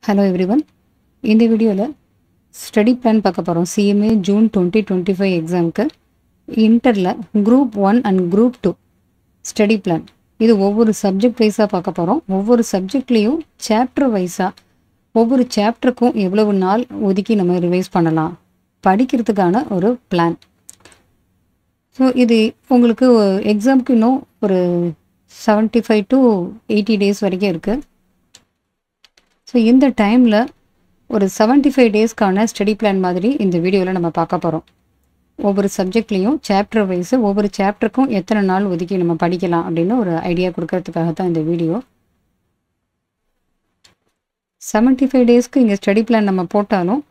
Hello everyone. இந்த வீடியோல study plan பார்க்க போறோம். CMA ஜூன் 2025 எக்ஸாம்க்கு இன்டர்ல group 1 and group 2 study plan. இது ஒவ்வொரு சப்ஜெக்ட் வைஸா பார்க்க போறோம். ஒவ்வொரு சப்ஜெக்ட்லயும் சாப்டர் வைஸா ஒவ்வொரு சாப்டருக்கும் எவ்வளவு நாள் ஒதுக்கி நம்ம ரிவைஸ் பண்ணலாம் படிக்கிறதுக்கான ஒரு பிளான். ஸோ இது உங்களுக்கு எக்ஸாம்க்கு இன்னும் ஒரு 75 to 80 டேஸ் வரைக்கும் இருக்குது. ஸோ இந்த டைமில் ஒரு 75 டேஸ்க்கான ஸ்டடி பிளான் மாதிரி இந்த வீடியோவில் நம்ம பார்க்க போகிறோம். ஒவ்வொரு சப்ஜெக்ட்லேயும் சாப்டர் வைஸு ஒவ்வொரு சாப்டருக்கும் எத்தனை நாள் ஒதுக்கி நம்ம படிக்கலாம் அப்படின்னு ஒரு ஐடியா கொடுக்கறதுக்காக தான் இந்த வீடியோ. 75 டேஸ்க்கு இங்கே ஸ்டடி பிளான் நம்ம போட்டாலும்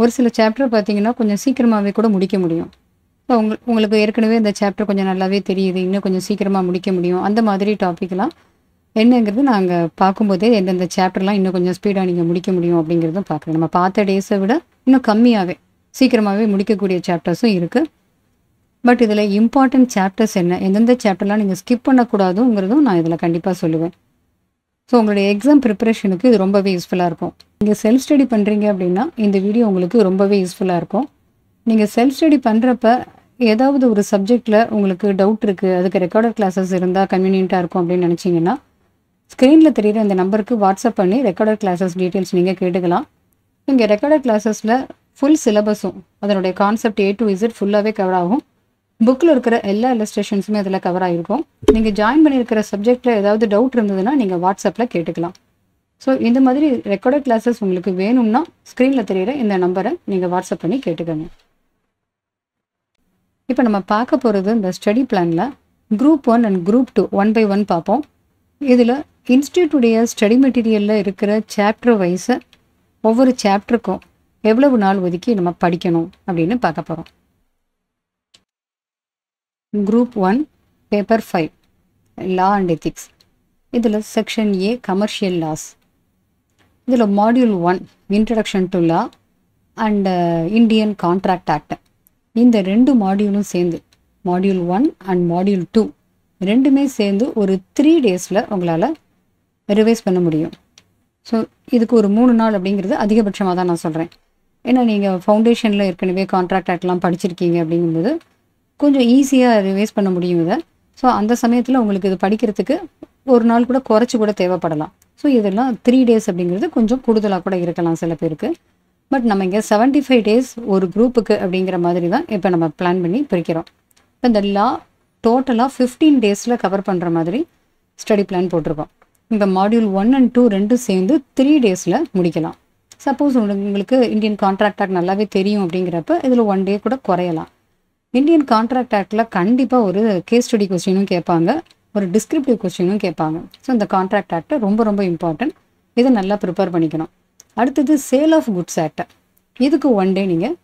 ஒரு சில சாப்டர் பார்த்திங்கன்னா கொஞ்சம் சீக்கிரமாகவே கூட முடிக்க முடியும். ஸோ உங்களுக்கு ஏற்கனவே இந்த சாப்டர் கொஞ்சம் நல்லாவே தெரியுது, இன்னும் கொஞ்சம் சீக்கிரமாக முடிக்க முடியும், அந்த மாதிரி டாப்பிக்லாம் என்னங்கிறது நாங்கள் பார்க்கும்போதே எந்தெந்த சாப்டர்லாம் இன்னும் கொஞ்சம் ஸ்பீடாக நீங்கள் முடிக்க முடியும் அப்படிங்கிறதும் பார்க்குறேன். நம்ம பார்த்த டேஸை விட இன்னும் கம்மியாகவே சீக்கிரமாகவே முடிக்கக்கூடிய சாப்டர்ஸும் இருக்குது. பட் இதில் இம்பார்ட்டன்ட் சாப்டர்ஸ் என்ன, எந்தெந்த சாப்டர்லாம் நீங்கள் ஸ்கிப் பண்ணக்கூடாதுங்கிறதும் நான் இதில் கண்டிப்பாக சொல்லுவேன். ஸோ உங்களுடைய எக்ஸாம் ப்ரிப்பரேஷனுக்கு இது ரொம்பவே யூஸ்ஃபுல்லாக இருக்கும். நீங்கள் செல்ஃப் ஸ்டடி பண்ணுறீங்க அப்படின்னா இந்த வீடியோ உங்களுக்கு ரொம்பவே யூஸ்ஃபுல்லாக இருக்கும். நீங்கள் செல்ஃப் ஸ்டடி பண்ணுறப்ப ஏதாவது ஒரு சப்ஜெக்டில் உங்களுக்கு டவுட் இருக்குது, அதுக்கு ரெக்கார்டட் கிளாஸஸ் இருந்தால் கன்வீனியண்ட்டாக இருக்கும் அப்படின்னு நினச்சிங்கன்னா ஸ்க்ரீனில் தெரிகிற இந்த நம்பருக்கு வாட்ஸ்அப் பண்ணி ரெக்கார்டட் கிளாஸஸ் டீட்டெயில்ஸ் நீங்கள் கேட்டுக்கலாம். இங்கே ரெக்கார்டட் கிளாஸஸில் ஃபுல் சிலபஸும் அதனுடைய கான்செப்ட் A to Z ஃபுல்லாகவே கவர் ஆகும். புக்கில் இருக்கிற எல்லா இல்லஸ்ட்ரேஷன்ஸுமே அதில் கவர் ஆகிருக்கும். நீங்கள் ஜாயின் பண்ணியிருக்கிற சப்ஜெக்டில் ஏதாவது டவுட் இருந்ததுன்னா நீங்கள் வாட்ஸ்அப்பில் கேட்டுக்கலாம். ஸோ இந்த மாதிரி ரெக்கார்டட் கிளாஸஸ் உங்களுக்கு வேணும்னா ஸ்க்ரீனில் தெரிகிற இந்த நம்பரை நீங்கள் வாட்ஸ்அப் பண்ணி கேட்டுக்கோங்க. இப்போ நம்ம பார்க்க போகிறது இந்த ஸ்டடி பிளானில் குரூப் 1 அண்ட் குரூப் 2 1 by 1 பார்ப்போம். இதில் இன்ஸ்டியூட்டுடைய ஸ்டடி மெட்டீரியலில் இருக்கிற சாப்டர் வைஸை ஒவ்வொரு சாப்டருக்கும் எவ்வளவு நாள் ஒதுக்கி நம்ம படிக்கணும் அப்படின்னு பார்க்க போகிறோம். Group 1 paper 5 law and ethics. இதில் செக்ஷன் A கமர்ஷியல் லாஸ். இதில் module 1 introduction to law and Indian contract act. இந்த ரெண்டு மாடியூலும் சேர்ந்து மாடியூல் 1 அண்ட் மாடியூல் 2 ரெண்டுமே சேர்ந்து ஒரு 3 டேஸில் உங்களால் ரிவைஸ் பண்ண முடியும். ஸோ இதுக்கு ஒரு 3 நாள் அப்படிங்கிறது அதிகபட்சமாக தான் நான் சொல்கிறேன். ஏன்னா நீங்கள் ஃபவுண்டேஷனில் ஏற்கனவே கான்ட்ராக்ட் ஆக்ட்லாம் படிச்சிருக்கீங்க அப்படிங்கும்போது கொஞ்சம் ஈஸியாக ரிவைஸ் பண்ண முடியும் இதை. ஸோ அந்த சமயத்தில் உங்களுக்கு இது படிக்கிறதுக்கு ஒரு நாள் கூட குறைச்சி கூட தேவைப்படலாம். ஸோ இதெல்லாம் 3 டேஸ் அப்படிங்கிறது கொஞ்சம் கூடுதலாக கூட இருக்கலாம் சில பேருக்கு. பட் நம்ம இங்கே 75 டேஸ் ஒரு குரூப்புக்கு அப்படிங்கிற மாதிரி தான் இப்போ நம்ம பிளான் பண்ணி பிரிக்கிறோம். இப்போ இந்த லா டோட்டலாக 15 டேஸில் கவர் பண்ணுற மாதிரி ஸ்டடி பிளான் போட்டிருக்கோம். இந்த மாடியூல் 1 அண்ட் 2 ரெண்டும் சேர்ந்து 3 டேஸில் முடிக்கலாம். சப்போஸ் உங்களுக்கு இந்தியன் கான்ட்ராக்ட் ஆக்ட் நல்லாவே தெரியும் அப்படிங்கிறப்ப இதில் 1 டே கூட குறையலாம். இந்தியன் கான்ட்ராக்ட் ஆக்டில் கண்டிப்பாக ஒரு கேஸ் ஸ்டடி கொஸ்டினும் கேட்பாங்க, ஒரு டிஸ்கிரிப்டிவ் கொஸ்டினும் கேட்பாங்க. ஸோ இந்த கான்ட்ராக்ட் ஆக்ட் ரொம்ப ரொம்ப இம்பார்ட்டன்ட். இதை நல்லா ப்ரிப்பேர் பண்ணிக்கணும். அடுத்தது சேல் ஆஃப் குட்ஸ் ஆக்ட். இதுக்கு 1 டே நீங்கள்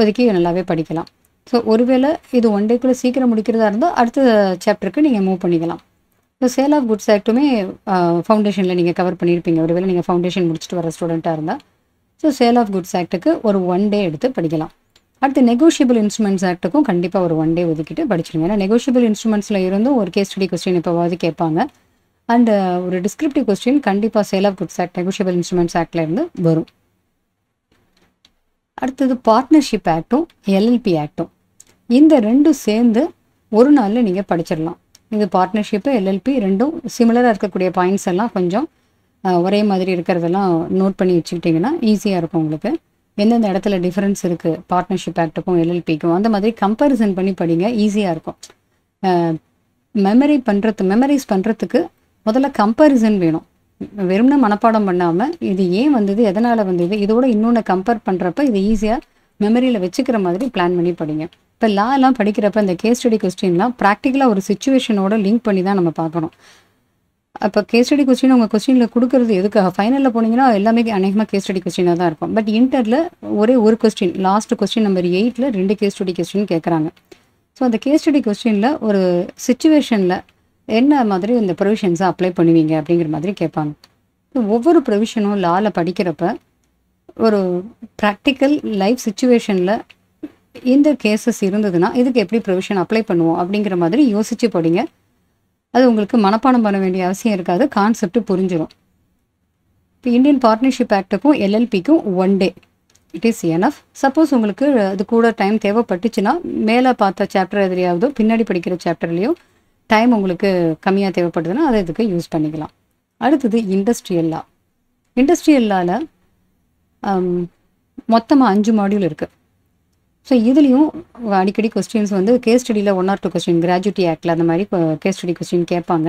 ஒதுக்கி நல்லாவே படிக்கலாம். ஸோ ஒருவேளை இது 1 டேக்குள்ளே சீக்கிரம் முடிக்கிறதா இருந்தால் அடுத்த சாப்டருக்கு நீங்கள் மூவ் பண்ணிக்கலாம். ஸோ சேல் ஆஃப் குட்ஸ் ஆக்ட்டுமே ஃபவுண்டேஷனில் நீங்கள் கவர் பண்ணியிருப்பீங்க, ஒருவேளை நீங்கள் ஃபவுண்டேஷன் முடிச்சுட்டு வர ஸ்டூடெண்ட்டாக இருந்தால். ஸோ சேல் ஆஃப் குட்ஸ் ஆக்ட்டுக்கு ஒரு 1 டே எடுத்து படிக்கலாம். அடுத்து நெகோஷியபிள் இன்ஸ்ட்ருமெண்ட்ஸ் ஆக்ட்டுக்கும் கண்டிப்பாக ஒரு 1 டே ஒதுக்கிட்டு படிச்சிடுங்க. ஏன்னா நெகோஷியபிள் இன்ஸ்ட்ருமெண்ட்ஸில் இருந்தும் ஒரு கேஸ் ஸ்டடி கொஸ்டின் இப்போவாது கேட்பாங்க. அண்ட் ஒரு டிஸ்கிரிப்டிவ் கொஸ்டின் கண்டிப்பாக sale of goods act negotiable instruments ஆக்டில் இருந்து வரும். அடுத்தது பார்ட்னர்ஷிப் ஆக்டும் LLP ஆக்டும். இந்த ரெண்டும் சேர்ந்து ஒரு நாளில் நீங்கள் படிச்சிடலாம். இது பார்ட்னர்ஷிப்பு LLP ரெண்டும் சிமிலராக இருக்கக்கூடிய பாயிண்ட்ஸ் எல்லாம் கொஞ்சம் ஒரே மாதிரி இருக்கிறதெல்லாம் நோட் பண்ணி வச்சுக்கிட்டிங்கன்னா ஈஸியாக இருக்கும் உங்களுக்கு. எந்தெந்த இடத்துல டிஃப்ரென்ஸ் இருக்குது பார்ட்னர்ஷிப் ஆக்ட்டுக்கும் LLPக்கும் அந்த மாதிரி கம்பேரிசன் பண்ணி படிங்க, ஈஸியாக இருக்கும். மெமரைஸ் பண்ணுறதுக்கு முதல்ல கம்பேரிசன் வேணும். வெறும்னா மனப்பாடம் பண்ணாமல் இது ஏன் வந்தது, எதனால் வந்தது, இதோட இன்னொன்று கம்பேர் பண்ணுறப்ப இது ஈஸியாக மெமரியில் வச்சுக்கிற மாதிரி பிளான் பண்ணி படிங்க. இப்போ லாலாம் படிக்கிறப்ப இந்த கேஸ் ஸ்டடி கொஸ்டின்லாம் ப்ராக்டிக்கலாக ஒரு சுச்சுவேஷனோட லிங்க் பண்ணி தான் நம்ம பார்க்கணும். அப்போ கேஸ் ஸ்டடி கொஸ்டின் உங்கள் கொஸ்டினில் கொடுக்குறது எதுக்காக, ஃபைனலில் போனீங்கன்னா எல்லாமே அநேகமாக கேஸ் ஸ்டடி கொஸ்டினாக தான் இருக்கும். பட் இன்டரில் ஒரே ஒரு கொஸ்டின், லாஸ்ட் கொஸ்டின் நம்பர் 8ல் 2 கேஸ் ஸ்டடி கொஸ்டின் கேட்குறாங்க. ஸோ அந்த கேஸ் ஸ்டடி கொஸ்டினில் ஒரு சுச்சுவேஷனில் என்ன மாதிரி இந்த ப்ரொவிஷன்ஸை அப்ளை பண்ணுவீங்க அப்படிங்கிற மாதிரி கேட்பாங்க. ஒவ்வொரு ப்ரொவிஷனும் லாவில் படிக்கிறப்ப ஒரு ப்ராக்டிக்கல் லைஃப் சுச்சுவேஷனில் இந்த கேசஸ் இருந்ததுன்னா இதுக்கு எப்படி ப்ரொவிஷன் அப்ளை பண்ணுவோம் அப்படிங்கிற மாதிரி யோசித்து படிங்க. அது உங்களுக்கு மனப்பாடம் பண்ண வேண்டிய அவசியம் இருக்காது, கான்செப்ட் புரிஞ்சிடும். இப்போ இந்தியன் பார்ட்னர்ஷிப் ஆக்ட்டுக்கும் எல்எல்பிக்கும் 1 day it is enough. Suppose உங்களுக்கு அது கூட டைம் தேவைப்பட்டுச்சுன்னா மேலே பார்த்த சாப்டர் எதிரியாவதோ பின்னாடி படிக்கிற சாப்டர்லேயோ டைம் உங்களுக்கு கம்மியாக தேவைப்படுதுன்னா அதை இதுக்கு யூஸ் பண்ணிக்கலாம். அடுத்தது இண்டஸ்ட்ரியல் லா. இண்டஸ்ட்ரியல் லாவில் மொத்தமாக 5 மாடியூல் இருக்குது. ஸோ இதுலேயும் அடிக்கடி கொஸ்டின்ஸ் வந்து கேஸ் ஸ்டடியில் 1 or 2 கொஸ்டின் கிராஜுவிட்டி ஆக்டில் அந்த மாதிரி கேஸ் ஸ்டடி கொஸ்டின் கேட்பாங்க.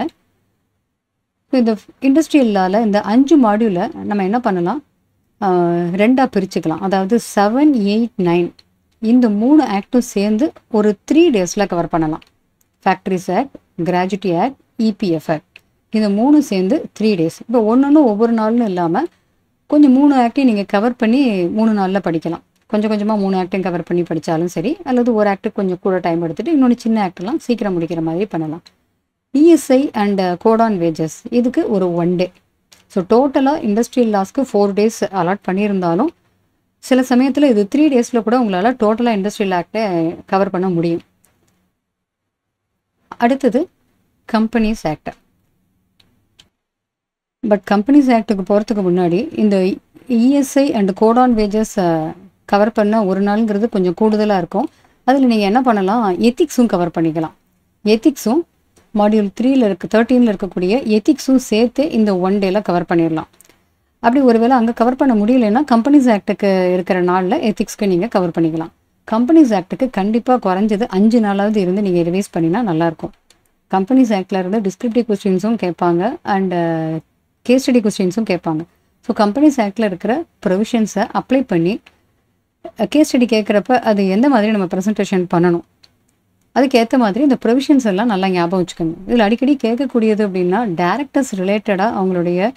இந்த இண்டஸ்ட்ரியல் லாவில் இந்த 5 மாடியூலை நம்ம என்ன பண்ணலாம், 2ஆக பிரிச்சுக்கலாம். அதாவது 7, 8, 9 இந்த 3 ஆக்டும் சேர்ந்து ஒரு 3 days கவர் பண்ணலாம். Factories act, gratuity act, EPF act இந்த 3 சேர்ந்து 3 days. இப்போ ஒன்று ஒவ்வொரு நாள்னு இல்லாமல் கொஞ்சம் 3 ஆக்டையும் நீங்கள் கவர் பண்ணி 3 நாளில் படிக்கலாம். கொஞ்சம் கொஞ்சமாக 3 ஆக்டையும் கவர் பண்ணி படித்தாலும் சரி, அல்லது ஒரு ஆக்ட்டுக்கு கொஞ்சம் கூட டைம் எடுத்துகிட்டு இன்னொன்று சின்ன ஆக்டெல்லாம் சீக்கிரம் முடிக்கிற மாதிரி பண்ணலாம். ESI and code on wages இதுக்கு ஒரு 1 day. ஸோ டோட்டலாக இண்டஸ்ட்ரியல் லாஸ்க்கு 4 days அலாட் பண்ணியிருந்தாலும் சில சமயத்தில் இது 3 days கூட உங்களால் டோட்டலாக இண்டஸ்ட்ரியல் ஆக்டை கவர் பண்ண முடியும். அடுத்தது கம்பெனிஸ் ஆக்ட். பட் கம்பெனிஸ் ஆக்டுக்கு போகிறதுக்கு முன்னாடி இந்த ESI and code on wages cover பண்ண ஒரு நாளுங்கிறது கொஞ்சம் கூடுதலாக இருக்கும். அதில் நீங்கள் என்ன பண்ணலாம், எத்திக்ஸும் கவர் பண்ணிக்கலாம். எத்திக்ஸும் மாடியூல் 13 இருக்கக்கூடிய எத்திக்ஸும் சேர்த்து இந்த 1 day கவர் பண்ணிடலாம். அப்படி ஒருவேளை அங்கே கவர் பண்ண முடியலைன்னா கம்பெனிஸ் ஆக்டுக்கு இருக்கிற நாளில் எத்திக்ஸ்க்கு நீங்கள் கவர் பண்ணிக்கலாம். கம்பெனிஸ் ஆக்டுக்கு கண்டிப்பாக குறைஞ்சது 5 நாளாவது இருந்து நீங்கள் ரிவைஸ் பண்ணினா நல்லாயிருக்கும். கம்பெனிஸ் ஆக்டில் இருந்து டிஸ்கிரிப்டிவ் கொஸ்டின்ஸும் கேட்பாங்க அண்ட் கேஸ் ஸ்டடி கொஸ்டின்ஸும் கேட்பாங்க. ஸோ கம்பெனிஸ் ஆக்டில் இருக்கிற ப்ரொவிஷன்ஸை அப்ளை பண்ணி கேஸ் ஸ்டடி கேட்குறப்ப அது எந்த மாதிரி நம்ம ப்ரெசன்டேஷன் பண்ணணும், அதுக்கேற்ற மாதிரி இந்த ப்ரொவிஷன்ஸ் எல்லாம் நல்லா ஞாபகம் வச்சுக்கோங்க. இதில் அடிக்கடி கேட்கக்கூடியது அப்படின்னா டேரக்டர்ஸ் ரிலேட்டடாக அவங்களுடைய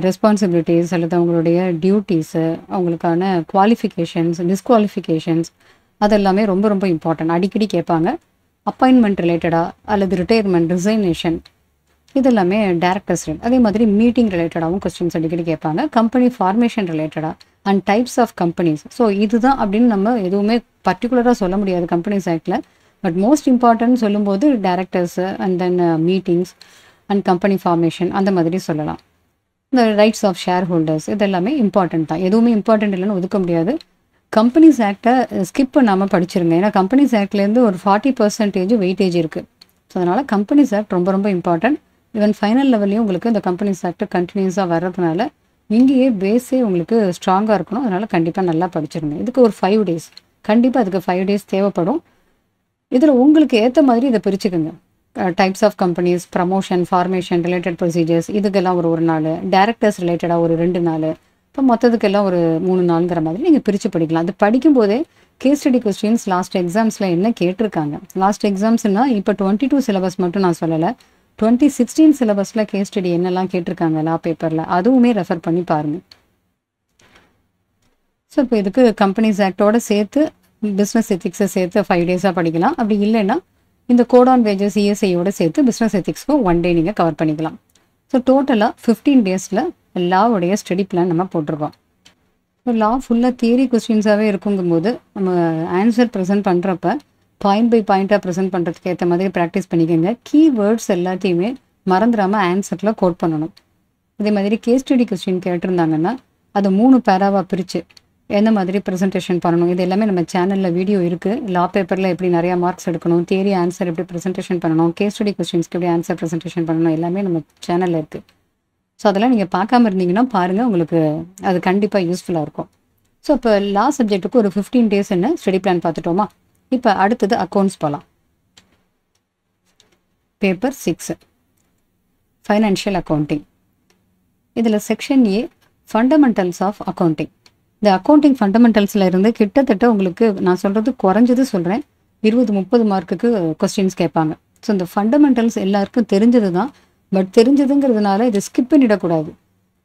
ரெஸ்பான்சிபிலிட்டிஸ் அல்லது அவங்களுடைய டியூட்டிஸு, அவங்களுக்கான குவாலிஃபிகேஷன்ஸ், டிஸ்குவாலிஃபிகேஷன்ஸ் அதெல்லாமே ரொம்ப ரொம்ப இம்பார்ட்டன்ட். அடிக்கடி கேட்பாங்க. அப்பாயின்மெண்ட் ரிலேட்டடாக அல்லது ரிட்டையர்மெண்ட், ரிசைனேஷன் இதெல்லாமே டேரக்டர்ஸ். அதே மாதிரி மீட்டிங் ரிலேட்டடாகவும் கொஸ்டின்ஸ் அடிக்கடி கேட்பாங்க. கம்பெனி ஃபார்மேஷன் ரிலேட்டடாக and types of companies. So இதுதான் அப்படின்னு நம்ம எதுவுமே பர்டிகுலராக சொல்ல முடியாது கம்பெனிஸ் ஆக்டில். பட் மோஸ்ட் இம்பார்ட்டன்ட் சொல்லும்போது directors and then meetings and company formation அந்த மாதிரி சொல்லலாம். இந்த ரைட்ஸ் ஆஃப் ஷேர் ஹோல்டர்ஸ் இதெல்லாமே இம்பார்ட்டன்ட் தான். எதுவுமே இம்பார்ட்டன்ட் இல்லைன்னு ஒதுக்க முடியாது. கம்பெனிஸ் ஆக்டை ஸ்கிப் பண்ணாமல் படிச்சிருங்க. ஏன்னா கம்பெனிஸ் ஆக்ட்லேருந்து ஒரு 40% வெயிட்டேஜ் இருக்குது. ஸோ அதனால் கம்பெனிஸ் ஆக்ட் ரொம்ப ரொம்ப இம்பார்ட்டன்ட். ஈவன் ஃபைனல் லெவல்லையும் உங்களுக்கு இந்த கம்பெனிஸ் ஆக்ட் கண்டினியூஸாக வர்றதுனால இங்கேயே பேஸே உங்களுக்கு ஸ்ட்ராங்காக இருக்கணும். அதனால் கண்டிப்பாக நல்லா படிச்சிருங்க. இதுக்கு ஒரு 5 days, கண்டிப்பாக அதுக்கு 5 days தேவைப்படும். இதில் உங்களுக்கு ஏற்ற மாதிரி இதை பிரிச்சுக்கோங்க. Types of companies, promotion, formation, related procedures இதுக்கெல்லாம் ஒரு நாள், டேரக்டர்ஸ் ரிலேட்டடாக ஒரு 2 நாள், இப்போ மொத்தத்துக்கெல்லாம் ஒரு 3 நாளுங்கிற மாதிரி நீங்கள் பிரித்து படிக்கலாம். அது படிக்கும்போதே கேஸ் ஸ்டடி கொஸ்டின்ஸ் லாஸ்ட் எக்ஸாம்ஸில் என்ன கேட்டிருக்காங்க, லாஸ்ட் எக்ஸாம்ஸ்னால் இப்போ 22 சிலபஸ் மட்டும் நான் சொல்லலை, 2016 சிலபஸில் கேஸ் ஸ்டடி என்னெல்லாம் கேட்டிருக்காங்க லா பேப்பரில் அதுவுமே ரெஃபர் பண்ணி பாருங்கள். ஸோ இப்போ இதுக்கு கம்பெனிஸ் ஆக்டோட சேர்த்து பிஸ்னஸ் எத்திக்ஸை சேர்த்து 5 days படிக்கலாம். அப்படி இல்லைன்னா இந்த கோட் ஆன் வேஜஸ் இஎஸ்ஐயோட சேர்த்து பிஸ்னஸ் எத்திக்ஸ்க்கு 1 day நீங்கள் கவர் பண்ணிக்கலாம். ஸோ டோட்டலாக 15 days லாவுடைய ஸ்டடி பிளான் நம்ம போட்டிருக்கோம். இப்போ லா ஃபுல்லாக தியரி கொஸ்டின்ஸாகவே இருக்குங்கும்போது நம்ம ஆன்சர் ப்ரெசென்ட் பண்ணுறப்ப பாயிண்ட் பை பாயிண்ட்டாக ப்ரெசென்ட் பண்ணுறதுக்கு ஏற்ற மாதிரி ப்ராக்டிஸ் பண்ணிக்கோங்க. கீவேர்ட்ஸ் எல்லாத்தையுமே மறந்துடாமல் ஆன்சரில் கோட் பண்ணணும். இதே மாதிரி கேஸ் ஸ்டடி கொஸ்டின் கேட்டிருந்தாங்கன்னா அதை 3 பேராவாக பிரித்து எந்த மாதிரி ப்ரெசன்டேஷன் பண்ணணும் இது எல்லாமே நம்ம சேனலில் வீடியோ இருக்குது. லா பேப்பரில் எப்படி நிறையா மார்க்ஸ் எடுக்கணும், தியரி ஆன்சர் எப்படி ப்ரெசன்டேஷன் பண்ணணும், கேஸ் ஸ்டடி கொஸ்டின்ஸ்க்கு எப்படி ஆன்சர் ப்ரெசன்டேஷன் பண்ணணும் எல்லாமே நம்ம சேனலில் இருக்குது. ஸோ அதெல்லாம் நீங்கள் பார்க்காம இருந்தீங்கன்னா பாருங்கள், உங்களுக்கு அது கண்டிப்பாக யூஸ்ஃபுல்லாக இருக்கும். ஸோ இப்போ லா சப்ஜெக்ட்டுக்கு ஒரு 15 days ஸ்டடி பிளான் பார்த்துட்டோமா. இப்போ அடுத்தது அக்கௌண்ட்ஸ் போகலாம். Paper 6 financial accounting. இதில் section A fundamentals of accounting. இந்த அக்கௌண்டிங் ஃபண்டமெண்டல்ஸில் இருந்து கிட்டத்தட்ட உங்களுக்கு நான் சொல்கிறது குறைஞ்சது சொல்கிறேன் 20-30 மார்க்குக்கு கொஸ்டின்ஸ் கேட்பாங்க. ஸோ இந்த ஃபண்டமெண்டல்ஸ் எல்லாருக்கும் தெரிஞ்சது தான். பட் தெரிஞ்சதுங்கிறதுனால இதை ஸ்கிப் பண்ணிடக்கூடாது.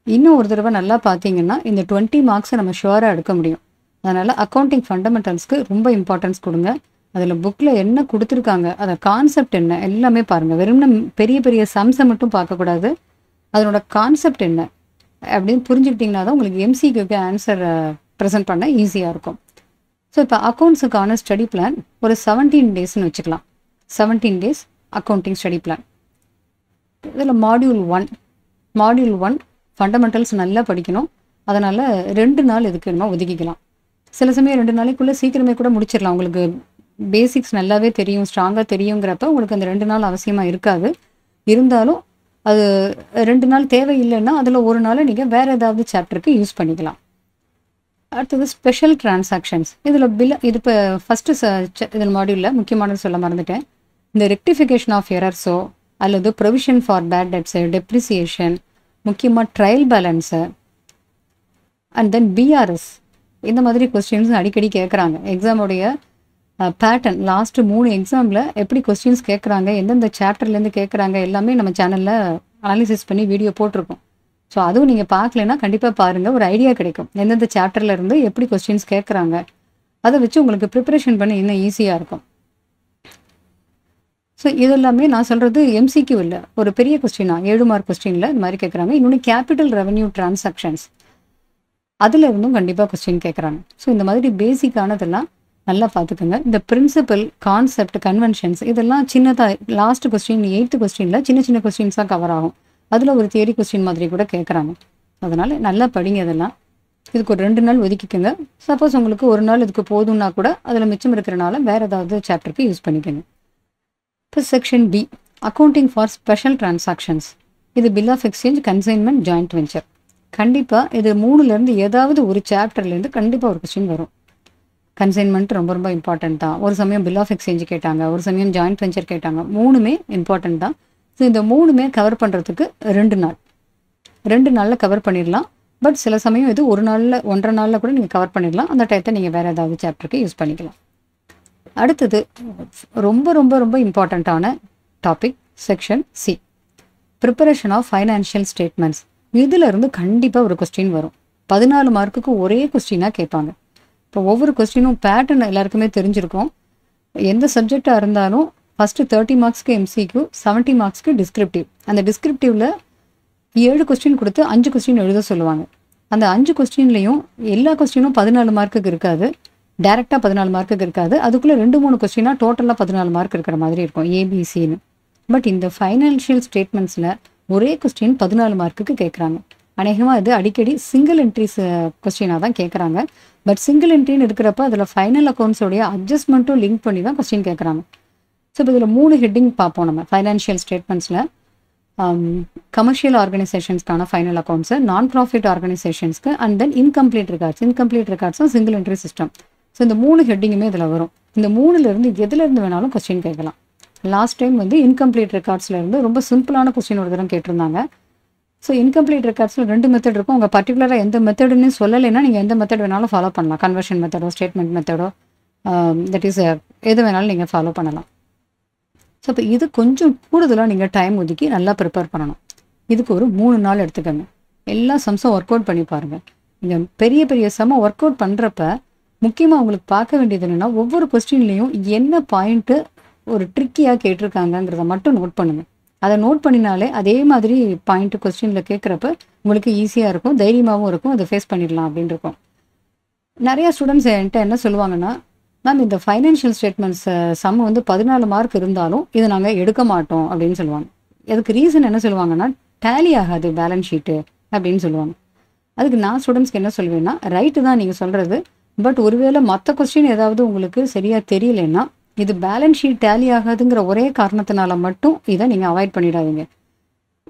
இன்னும் ஒரு தடவை நல்லா பார்த்தீங்கன்னா இந்த 20 மார்க்ஸை நம்ம ஷுவராக எடுக்க முடியும். அதனால் அக்கௌண்டிங் ஃபண்டமெண்டல்ஸ்க்கு ரொம்ப இம்பார்ட்டன்ஸ் கொடுங்க. அதில் புக்கில் என்ன கொடுத்துருக்காங்க, அதை கான்செப்ட் என்ன எல்லாமே பாருங்கள். வெறும் பெரிய பெரிய சம்ஸை மட்டும் பார்க்கக்கூடாது, அதனோட கான்செப்ட் என்ன அப்படின்னு புரிஞ்சுக்கிட்டிங்கன்னா தான் உங்களுக்கு எம்சிக்யூக்கு ஆன்சர் ப்ரெசென்ட் பண்ண ஈஸியாக இருக்கும். ஸோ இப்போ அக்கௌண்ட்ஸுக்கான ஸ்டடி பிளான் ஒரு 17 daysன்னு வச்சுக்கலாம். 17 days அக்கௌண்டிங் ஸ்டடி பிளான். இதில் மாடியூல் 1 ஃபண்டமெண்டல்ஸ் நல்லா படிக்கணும். அதனால் 2 நாள் இதுக்கு நம்ம ஒதுக்கிக்கலாம். சில சமயம் 2 நாளைக்குள்ளே சீக்கிரமே கூட முடிச்சிடலாம். உங்களுக்கு பேசிக்ஸ் நல்லாவே தெரியும், ஸ்ட்ராங்காக தெரியுங்கிறப்ப உங்களுக்கு அந்த 2 நாள் அவசியமாக இருக்காது. இருந்தாலும் அது 2 நாள் தேவையில்லைன்னா அதில் ஒரு நாளை நீங்கள் வேறு ஏதாவது சாப்டருக்கு யூஸ் பண்ணிக்கலாம். அடுத்தது ஸ்பெஷல் டிரான்சாக்ஷன்ஸ். இதில் இது இப்போ ஃபஸ்ட்டு இதில் மாடியூலில் முக்கியமானது சொல்ல மறந்துட்டேன். இந்த ரெக்டிஃபிகேஷன் ஆஃப் எரர்ஸோ அல்லது ப்ரொவிஷன் ஃபார் பேட் டெப்ஸு, டெப்ரிசியேஷன், முக்கியமாக trial balance and then BRS, இந்த மாதிரி கொஸ்டின்ஸ் அடிக்கடி கேட்குறாங்க. எக்ஸாமுடைய பேட்டர்ன் லாஸ்ட்டு 3 எக்ஸாமில் எப்படி கொஸ்டின்ஸ் கேட்குறாங்க, எந்தெந்த சாப்டர்லேருந்து கேட்குறாங்க எல்லாமே நம்ம சேனலில் அனாலிசிஸ் பண்ணி வீடியோ போட்டிருக்கோம். ஸோ அதுவும் நீங்கள் பார்க்கலன்னா கண்டிப்பாக பாருங்கள், ஒரு ஐடியா கிடைக்கும் எந்தெந்த சாப்டரில் இருந்து எப்படி கொஸ்டின்ஸ் கேட்குறாங்க. அதை வச்சு உங்களுக்கு ப்ரிப்பரேஷன் பண்ண இன்னும் ஈஸியாக இருக்கும். ஸோ இது எல்லாமே நான் சொல்கிறது எம்சிக்யூ இல்லை, ஒரு பெரிய கொஸ்டினா 7 மார்க் கொஸ்டினில் இந்த மாதிரி கேட்குறாங்க. இன்னொன்று கேபிட்டல் ரெவன்யூ டிரான்சாக்ஷன்ஸ், அதில் இருந்தும் கண்டிப்பாக கொஸ்டின் கேட்குறாங்க. ஸோ இந்த மாதிரி பேசிக்கானதெல்லாம் நல்லா பார்த்துக்கோங்க. இந்த பிரின்சிபல், கான்செப்ட், கன்வென்ஷன்ஸ் இதெல்லாம் சின்னதாக லாஸ்ட் கொஸ்டின் 8th கொஸ்டினில் சின்ன சின்ன கொஸ்டின்ஸாக கவர் ஆகும். அதில் ஒரு தியரி கொஸ்டின் மாதிரி கூட கேட்குறாங்க. அதனால் நல்லா படிங்க. இதெல்லாம் இதுக்கு ஒரு 2 நாள் ஒதுக்கிக்கோங்க. சப்போஸ் உங்களுக்கு ஒரு நாள் இதுக்கு போதும்னா கூட அதில் மிச்சம் இருக்கிறனால வேறு ஏதாவது சாப்டருக்கு யூஸ் பண்ணிக்கோங்க. இப்போ section B, accounting for special transactions. இது bill of exchange, consignment, joint venture. கண்டிப்பாக இது 3லேருந்து ஏதாவது ஒரு சாப்டர்லேருந்து கண்டிப்பாக ஒரு கொஸ்டின் வரும். கன்சைன்மெண்ட் ரொம்ப ரொம்ப இம்பார்ட்டன்ட் தான். ஒரு சமயம் பில் ஆஃப் எக்ஸ்சேஞ்ச் கேட்டாங்க, ஒரு சமயம் ஜாயிண்ட் வெஞ்சர் கேட்டாங்க. 3மே இம்பார்ட்டன்ட் தான். ஸோ இந்த 3மே கவர் பண்ணுறதுக்கு 2 நாள், 2 நாளில் கவர் பண்ணிடலாம். பட் சில சமயம் இது ஒரு நாளில் 1.5 நாளில் கூட நீங்கள் கவர் பண்ணிடலாம். அந்த டயத்தை நீங்கள் வேறு ஏதாவது சாப்டருக்கு யூஸ் பண்ணிக்கலாம். அடுத்தது ரொம்ப ரொம்ப ரொம்ப இம்பார்ட்டண்ட்டான topic section C, preparation of financial statements. இதிலிருந்து கண்டிப்பாக ஒரு கொஸ்டின் வரும். 14 மார்க்குக்கு ஒரே கொஸ்டினாக கேட்பாங்க. இப்போ ஒவ்வொரு கொஸ்டினும் பேட்டர்ன் எல்லாருக்குமே தெரிஞ்சிருக்கும். எந்த சப்ஜெக்டாக இருந்தாலும் ஃபஸ்ட்டு 30 மார்க்ஸ்க்கு எம்சிக்யூ, 70 மார்க்ஸ்க்கு டிஸ்கிரிப்டிவ். அந்த டிஸ்கிரிப்டிவில் 7 கொஸ்டின் கொடுத்து 5 கொஸ்டின் எழுத சொல்லுவாங்க. அந்த 5 கொஸ்டின்லையும் எல்லா கொஸ்டினும் 14 மார்க்குக்கு இருக்காது, டேரெக்டாக 14 மார்க்குக்கு இருக்காது. அதுக்குள்ளே 2-3 கொஸ்டினாக டோட்டலாக 14 மார்க் இருக்கிற மாதிரி இருக்கும், ஏபிசின்னு. பட் இந்த ஃபைனான்ஷியல் ஸ்டேட்மெண்ட்ஸில் ஒரே கொஸ்டின் 14 மார்க்குக்கு கேட்குறாங்க. அநேகமாக இது அடிக்கடி சிங்கிள் என்ட்ரிஸ் கொஸ்டினாக தான் கேட்குறாங்க. பட் சிங்கிள் என்ட்ரின்னு இருக்கிறப்ப அதில் ஃபைனல் அக்கௌண்ட்ஸோடைய அட்ஜஸ்ட்மெண்ட்டும் லிங்க் பண்ணி தான் கொஸ்டின் கேட்குறாங்க. ஸோ இப்போ இதில் 3 ஹெட்டிங் பார்ப்போம் நம்ம ஃபைனான்ஷியல் ஸ்டேட்மெண்ட்ஸில். கமர்ஷியல் ஆர்கனைசேஷன்ஸ்க்கான ஃபைனல் அக்கௌண்ட்ஸு, நான் ப்ராஃபிட் ஆர்கனைசேஷன்ஸ்க்கு, அண்ட் தென் இன்கம்ப்ளீட் ரெக்கார்ட்ஸும் சிங்கிள் என்ட்ரி சிஸ்டம். ஸோ இந்த 3 ஹெட்டிங்குமே இதில் வரும். இந்த 3லேருந்து எதுலேருந்து வேணாலும் கொஸ்டின் கேட்கலாம். லாஸ்ட் டைம் வந்து இன்கம்ப்ளீட் ரெக்கார்ட்ஸ்லேருந்து ரொம்ப சிம்பிளான கொஸ்டின் ஒரு தரம் கேட்டிருந்தாங்க. ஸோ இன்கம்ப்ளீட் ரெக்கார்ட்ஸில் 2 மெத்தட் இருக்கும். உங்கள் பர்டிகுலராக எந்த மெத்தடுன்னு சொல்லலைன்னா நீங்கள் எந்த மெத்தட் வேணாலும் ஃபாலோ பண்ணலாம். கன்வர்ஷன் மெத்தடோ, ஸ்டேட்மெண்ட் மெத்தடோ, தட் இஸ் எது வேணாலும் நீங்கள் ஃபாலோ பண்ணலாம். ஸோ இப்போ இது கொஞ்சம் கூடுதலாக நீங்கள் டைம் ஒதுக்கி நல்லா ப்ரிப்பேர் பண்ணணும். இதுக்கு ஒரு 3 நாள் எடுத்துக்கோங்க. எல்லா சம்ஸும் ஒர்க் அவுட் பண்ணி பாருங்கள். நீங்கள் பெரிய பெரிய சம்மை ஒர்க் அவுட் பண்ணுறப்ப முக்கியமாக உங்களுக்கு பார்க்க வேண்டியது என்னென்னா, ஒவ்வொரு கொஸ்டின்லேயும் என்ன பாயிண்ட்டு ஒரு ட்ரிக்கியாக கேட்டிருக்காங்கங்கிறத மட்டும் நோட் பண்ணுங்கள். அதை நோட் பண்ணினாலே அதே மாதிரி பாயிண்ட்டு கொஸ்டினில் கேட்குறப்ப உங்களுக்கு ஈஸியாக இருக்கும், தைரியமாகவும் இருக்கும், அதை ஃபேஸ் பண்ணிடலாம் அப்படின்னு இருக்கும். நிறையா ஸ்டூடெண்ட்ஸ் என்கிட்ட என்ன சொல்லுவாங்கன்னா, மேம் இந்த ஃபைனான்ஷியல் ஸ்டேட்மெண்ட்ஸ் சம் வந்து 14 மார்க் இருந்தாலும் இதை நாங்கள் எடுக்க மாட்டோம் அப்படின்னு சொல்லுவாங்க. அதுக்கு ரீசன் என்ன சொல்லுவாங்கன்னா, டேலி ஆகாது பேலன்ஸ் ஷீட்டு அப்படின்னு சொல்லுவாங்க. அதுக்கு நான் ஸ்டூடெண்ட்ஸ்க்கு என்ன சொல்லுவேன்னா, ரைட்டு தான் நீங்கள் சொல்கிறது, பட் ஒருவேளை மற்ற கொஸ்டின் ஏதாவது உங்களுக்கு சரியாக தெரியலைன்னா இது பேலன்ஸ் ஷீட் டேலி ஆகாதுங்கிற ஒரே காரணத்தினால மட்டும் இதை நீங்கள் அவாய்ட் பண்ணிடாதீங்க.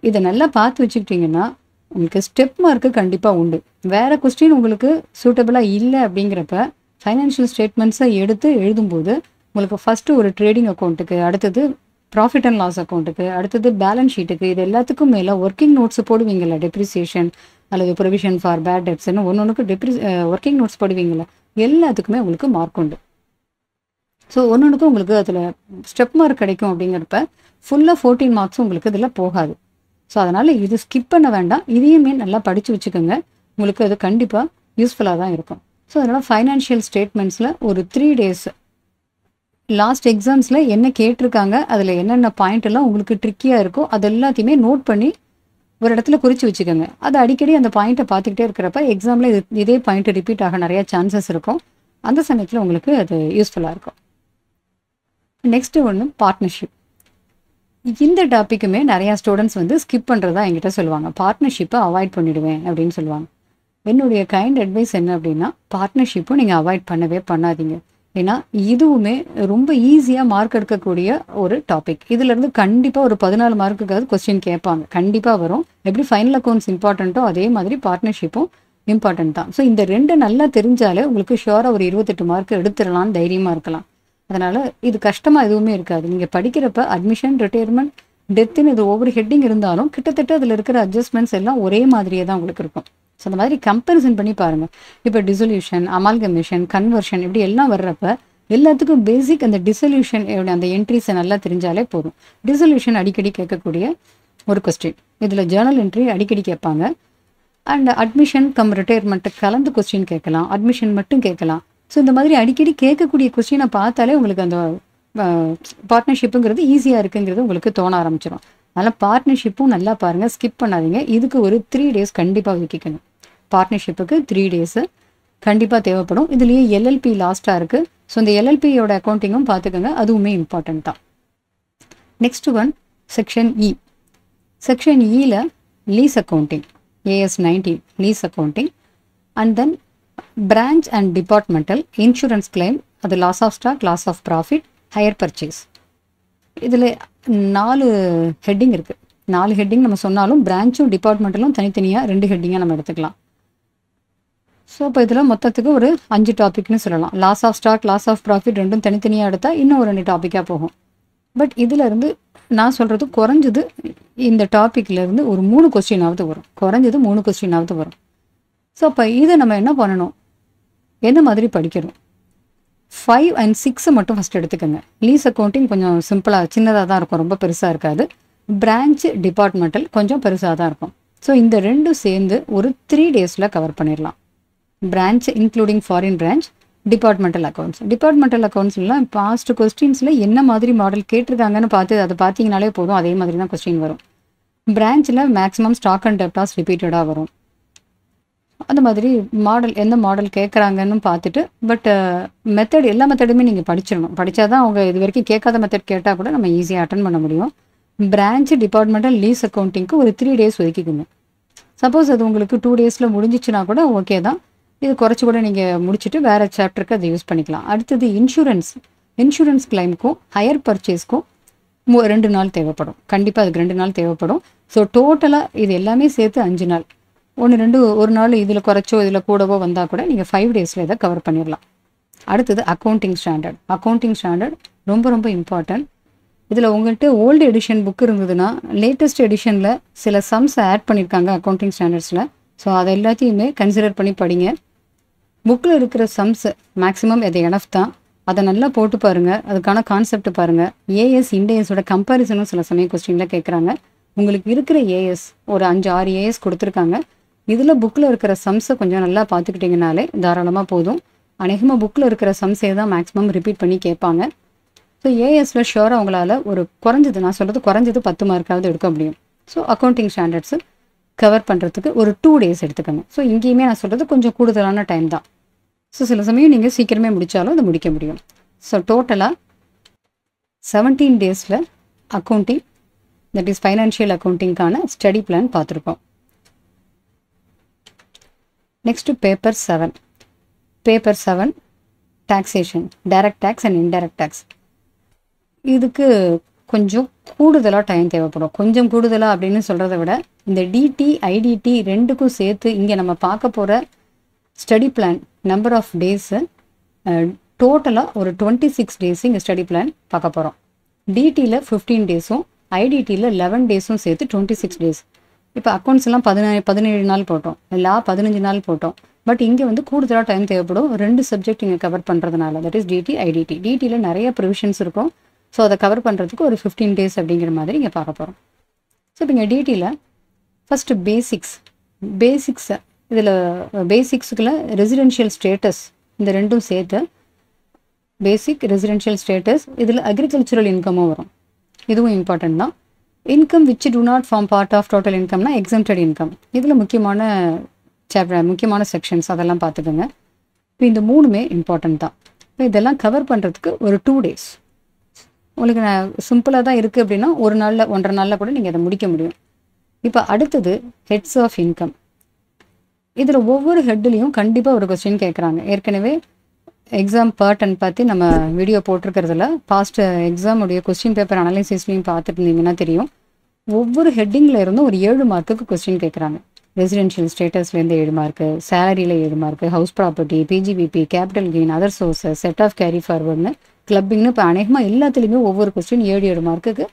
இதை நல்லா பார்த்து வச்சுக்கிட்டிங்கன்னா உங்களுக்கு ஸ்டெப் மார்க்கு கண்டிப்பாக உண்டு. வேறு கொஸ்டின் உங்களுக்கு சூட்டபிளாக இல்லை அப்படிங்கிறப்ப ஃபைனான்ஷியல் ஸ்டேட்மெண்ட்ஸை எடுத்து எழுதும்போது உங்களுக்கு ஃபஸ்ட்டு ஒரு ட்ரேடிங் அக்கௌண்ட்டுக்கு, அடுத்தது ப்ராஃபிட் அண்ட் லாஸ் அக்கௌண்ட்டுக்கு, அடுத்தது பேலன்ஸ் ஷீட்டுக்கு, இது எல்லாத்துக்கும் மேலே ஒர்க்கிங் நோட்ஸ் போடுவீங்கள்ல, டெப்ரிசியேஷன் அல்லது ப்ரொவிஷன் ஃபார் பேட் டெப்ஸ்ன்னு ஒன்றுக்கு ஒர்க்கிங் நோட்ஸ் போடுவீங்கள்ல, எல்லாத்துக்குமே உங்களுக்கு மார்க் உண்டு. ஸோ ஒன்றுக்கும் உங்களுக்கு அதில் ஸ்டெப் மார்க் கிடைக்கும். அப்படிங்கிறப்ப ஃபுல்லாக 14 மார்க்ஸும் உங்களுக்கு இதில் போகாது. ஸோ அதனால் இது ஸ்கிப் பண்ண வேண்டாம். இதையுமே நல்லா படித்து வச்சுக்கோங்க, உங்களுக்கு அது கண்டிப்பாக யூஸ்ஃபுல்லாக தான் இருக்கும். ஸோ அதனால் ஃபைனான்ஷியல் ஸ்டேட்மெண்ட்ஸில் ஒரு 3 days லாஸ்ட் எக்ஸாம்ஸில் என்ன கேட்டிருக்காங்க, அதில் என்னென்ன பாயிண்ட் எல்லாம் உங்களுக்கு ட்ரிக்கியாக இருக்கோ அது எல்லாத்தையுமே நோட் பண்ணி ஒரு இடத்துல குறித்து வச்சுக்கோங்க. அது அடிக்கடி அந்த பாயிண்ட்டை பார்த்துக்கிட்டே இருக்கிறப்ப எக்ஸாமில் இதே பாயிண்ட் ரிப்பீட் ஆக நிறையா சான்சஸ் இருக்கும். அந்த சமயத்தில் உங்களுக்கு அது யூஸ்ஃபுல்லாக இருக்கும். நெக்ஸ்ட்டு ஒன்று பார்ட்னர்ஷிப். இந்த டாப்பிக்குமே நிறையா ஸ்டூடெண்ட்ஸ் வந்து ஸ்கிப் பண்ணுறதா என்கிட்ட சொல்லுவாங்க. பார்ட்னர்ஷிப்பை அவாய்ட் பண்ணிவிடுவேன் அப்படின்னு சொல்லுவாங்க. என்னுடைய கைண்ட் அட்வைஸ் என்ன அப்படின்னா, பார்ட்னர்ஷிப்பும் நீங்கள் அவாய்ட் பண்ணவே பண்ணாதீங்க. ஏன்னா இதுவுமே ரொம்ப ஈஸியாக மார்க் எடுக்கக்கூடிய ஒரு டாபிக். இதுலேருந்து கண்டிப்பாக ஒரு 14 மார்க்குக்காவது கொஸ்டின் கேட்பாங்க. கண்டிப்பாக வரும். எப்படி ஃபைனல் அக்கௌண்ட்ஸ் இம்பார்ட்டண்ட்டோ அதே மாதிரி பார்ட்னர்ஷிப்பும் இம்பார்ட்டன்ட் தான். ஸோ இந்த 2 நல்லா தெரிஞ்சாலே உங்களுக்கு ஷுவராக ஒரு 28 மார்க் எடுத்துடலான்னு தைரியமாக இருக்கலாம். அதனால் இது கஷ்டமாக எதுவுமே இருக்காது. நீங்கள் படிக்கிறப்ப அட்மிஷன், ரிட்டையர்மெண்ட், டெத்துன்னு இது ஒவ்வொரு ஹெட்டிங் இருந்தாலும் கிட்டத்தட்ட அதில் இருக்கிற அட்ஜஸ்ட்மெண்ட்ஸ் எல்லாம் ஒரே மாதிரியே தான் உங்களுக்கு இருக்கும். ஸோ அந்த மாதிரி கம்பேரிசன் பண்ணி பாருங்கள். இப்போ டிசொல்யூஷன், அமால்கமேஷன், கன்வர்ஷன் இப்படி எல்லாம் வர்றப்ப எல்லாத்துக்கும் பேசிக் அந்த டிசொல்யூஷன் அந்த என்ட்ரிஸை நல்லா தெரிஞ்சாலே போதும். டிசொல்யூஷன் அடிக்கடி கேட்கக்கூடிய ஒரு கொஸ்டின். இதில் ஜேர்னல் என்ட்ரி அடிக்கடி கேட்பாங்க. அண்ட் அட்மிஷன் கம் ரிட்டையர்மெண்ட்டு கலந்து கொஸ்டின் கேட்கலாம், அட்மிஷன் மட்டும் கேட்கலாம். ஸோ இந்த மாதிரி அடிக்கடி கேட்கக்கூடிய கொஸ்டினை பார்த்தாலே உங்களுக்கு அந்த பார்ட்னர்ஷிப்புங்கிறது ஈஸியாக இருக்குங்கிறது உங்களுக்கு தோண ஆரம்பிச்சிடும். அதனால் பார்ட்னர்ஷிப்பும் நல்லா பாருங்கள், ஸ்கிப் பண்ணாதீங்க. இதுக்கு ஒரு 3 days கண்டிப்பாக ஒதுக்கிக்கணும். பார்ட்னர்ஷிப்புக்கு 3 days கண்டிப்பாக தேவைப்படும். இதுலேயே எல்எல்பி லாஸ்ட்டாக இருக்குது. ஸோ இந்த எல்எல்பியோட அக்கௌண்டிங்கும் பார்த்துக்கோங்க, அதுவுமே இம்பார்ட்டன்ட் தான். Next one section E. Section இயில் lease accounting, AS 19 lease accounting, and then branch and departmental, insurance claim, அது loss of stock, loss of profit, hire purchase. இதில் 4 ஹெட்டிங் இருக்குது. 4 ஹெட்டிங் நம்ம சொன்னாலும் பிரான்ச்சும் டிபார்ட்மெண்டலும் தனித்தனியாக 2 ஹெட்டிங்காக நம்ம எடுத்துக்கலாம். ஸோ இப்போ இதில் மொத்தத்துக்கு ஒரு 5 டாபிக்னு சொல்லலாம். Loss of stock, loss of profit ரெண்டும் தனித்தனியாக எடுத்தால் இன்னும் ஒரு 2 டாப்பிக்காக போகும். பட் இதிலேருந்து நான் சொல்கிறது குறைஞ்சது இந்த டாப்பிக்லேருந்து ஒரு 3 கொஸ்டினாவது வரும். குறைஞ்சது 3 கொஸ்டினாவது வரும். ஸோ அப்போ இதை நம்ம என்ன பண்ணணும், என்ன மாதிரி படிக்கணும்? 5 and 6 மட்டும் ஃபஸ்ட் எடுத்துக்கோங்க. லீஸ் அக்கௌண்டிங் கொஞ்சம் சிம்பிளாக சின்னதாக தான் இருக்கும், ரொம்ப பெருசாக இருக்காது. பிரான்ச், டிபார்ட்மெண்டல் கொஞ்சம் பெருசாக தான் இருக்கும். ஸோ இந்த 2 சேர்ந்து ஒரு 3 days கவர் பண்ணிடலாம். Branch including foreign branch, departmental accounts. Departmental அக்கௌண்ட்ஸ்லாம் பாஸ்ட் கொஸ்டின்ஸில் என்ன மாதிரி மாடல் கேட்டிருக்காங்கன்னு பார்த்து அதை பார்த்தீங்கனாலே போதும், அதே மாதிரி தான் கொஸ்டின் வரும். பிரான்ச்சில் மேக்ஸிமம் ஸ்டாக் அண்ட் டெப்டாஸ் ரிப்பீட்டடாக வரும். அந்த மாதிரி மாடல் எந்த மாடல் கேட்குறாங்கன்னு பார்த்துட்டு, பட் மெத்தட் எல்லா மெத்தடுமே நீங்கள் படிச்சிடணும். படித்தா தான் அவங்க இது வரைக்கும் கேட்காத மெத்தட் கேட்டால் கூட நம்ம ஈஸியாக அட்டன் பண்ண முடியும். பிரான்ச்சு, டிபார்ட்மெண்டல், லீஸ் அக்கௌண்டிங்க்கு ஒரு 3 days ஒதுக்கிக்கோங்க. சப்போஸ் அது உங்களுக்கு 2 days முடிஞ்சிச்சுன்னா கூட ஓகே தான். இது குறைச்சி கூட நீங்கள் முடிச்சுட்டு வேறு சாப்டருக்கு அதை யூஸ் பண்ணிக்கலாம். அடுத்தது இன்சூரன்ஸ் கிளைமுக்கும் ஹையர் பர்ச்சேஸ்க்கும் 2 நாள் தேவைப்படும். கண்டிப்பாக அதுக்கு 2 நாள் தேவைப்படும். ஸோ டோட்டலாக இது எல்லாமே சேர்த்து 5 நாள். 1-2 ஒரு நாள் இதில் குறைச்சோ இதில் கூடவோ வந்தால் கூட நீங்கள் 5 days இதை கவர் பண்ணிடலாம். அடுத்தது அக்கௌண்டிங் ஸ்டாண்டர்ட் ரொம்ப ரொம்ப இம்பார்ட்டன்ட். இதில் உங்கள்கிட்ட ஓல்டு எடிஷன் புக் இருந்ததுன்னா லேட்டஸ்ட் எடிஷனில் சில சம்ஸ் ஆட் பண்ணியிருக்காங்க அக்கௌண்டிங் ஸ்டாண்டர்ட்ஸில். ஸோ அதை எல்லாத்தையுமே கன்சிடர் பண்ணி படிங்க. புக்கில் இருக்கிற சம்ஸ் மேக்ஸிமம் அது எனஃப் தான். அதை நல்லா போட்டு பாருங்கள், அதுக்கான கான்செப்ட் பாருங்கள். ஏஎஸ் இண்டேஎஸோட கம்பேரிசனும் சில சமயம் கொஸ்டினில் கேட்குறாங்க. உங்களுக்கு இருக்கிற ஏஎஸ் ஒரு 5-6 ஏஎஸ் கொடுத்துருக்காங்க. இதில் புக்கில் இருக்கிற சம்ஸை கொஞ்சம் நல்லா பார்த்துக்கிட்டிங்கனாலே தாராளமாக போதும். அநேகமாக புக்கில் இருக்கிற சம்ஸே தான் மேக்ஸிமம் ரிப்பீட் பண்ணி கேட்பாங்க. ஸோ ஏஎஸில் ஷுவராக அவங்களால ஒரு குறைஞ்சது, நான் சொல்கிறது குறைஞ்சது 10 மார்க்காவது எடுக்க முடியும். ஸோ அக்கௌண்டிங் ஸ்டாண்டர்ட்ஸு கவர் பண்ணுறதுக்கு ஒரு 2 days எடுத்துக்கோங்க. ஸோ இங்கேயுமே நான் சொல்கிறது கொஞ்சம் கூடுதலான டைம் தான். ஸோ சில சமயம் நீங்கள் சீக்கிரமே முடித்தாலும் அதை முடிக்க முடியும். ஸோ டோட்டலாக 17 days accounting, that is financial அக்கௌண்டிங்கான ஸ்டடி பிளான் பார்த்துருக்கோம். Next paper 7 taxation, direct tax and indirect tax. இதுக்கு கொஞ்சம் கூடுதலாக டைம் தேவைப்படும். கொஞ்சம் கூடுதலாக அப்படின்னு சொல்கிறத விட இந்த டிடி, ஐடிடி ரெண்டுக்கும் சேர்த்து இங்கே நம்ம பார்க்க போகிற study plan number of days டோட்டலாக ஒரு 26 days இங்கே ஸ்டடி பிளான் பார்க்க போகிறோம். டிடியில் 15 days-உம் ஐடிடியில் 11 days-உம் சேர்த்து 26 days. இப்போ அக்கௌண்ட்ஸ்லாம் 17 நாள் போட்டோம், லா 15 நாள் போட்டோம். பட் இங்கே வந்து கூடுதலாக டைம் தேவைப்படும் 2 சப்ஜெக்ட் இங்கே கவர் பண்ணுறதுனால. That is DT, IDT. டிடியில் நிறைய ப்ரிவிஷன்ஸ் இருக்கும். ஸோ அதை கவர் பண்ணுறதுக்கு ஒரு 15 days அப்படிங்கிற மாதிரி இங்கே பார்க்க போகிறோம். ஸோ இப்போ இங்கே டிடியில் ஃபஸ்ட்டு பேசிக்ஸ் இதில் பேசிக்ஸுக்குள்ள ரெசிடென்ஷியல் ஸ்டேட்டஸ் இந்த ரெண்டும் சேர்த்து பேசிக், ரெசிடென்ஷியல் ஸ்டேட்டஸ். இதில் அக்ரிகல்ச்சுரல் இன்கமும் வரும், இதுவும் இம்பார்ட்டன்ட் தான். Income which do not form part of total இன்கம்னா எக்ஸம்டட் இன்கம். இதில் முக்கியமான செக்ஷன்ஸ் அதெல்லாம் பார்த்துக்கோங்க. இப்போ இந்த 3மே இம்பார்ட்டன்ட் தான். இப்போ இதெல்லாம் கவர் பண்ணுறதுக்கு ஒரு 2 days. உங்களுக்கு சிம்பிளாக தான் இருக்குது அப்படின்னா ஒரு நாளில் 1.5 நாளில் கூட நீங்கள் அதை முடிக்க முடியும். இப்போ அடுத்தது ஹெட்ஸ் ஆஃப் இன்கம். இதில் ஒவ்வொரு ஹெட்லேயும் கண்டிப்பாக ஒரு கொஸ்டின் கேட்குறாங்க. ஏற்கனவே எக்ஸாம் பேட்டர்ன் பற்றி நம்ம வீடியோ போட்டிருக்கிறதுல பாஸ்ட் எக்ஸாமுடைய கொஸ்டின் பேப்பர் அனலைசிஸ்லையும் பார்த்துருந்தீங்கன்னா தெரியும். ஒவ்வொரு ஹெட்டிங்கில் இருந்தும் ஒரு 7 மார்க்குக்கு கொஸ்டின் கேட்குறாங்க. ரெசிடென்ஷியல் ஸ்டேட்டஸ்லேருந்து 7 மார்க்கு, சேலரியில் 7 mark, house property, PGBP, capital gain, other sources, set off carry ஃபார்வர்டுன்னு கிளப்பிங்னு இப்போ அநேகமாக எல்லாத்துலேயுமே ஒவ்வொரு கொஸ்டின் 7 மார்க்குக்கு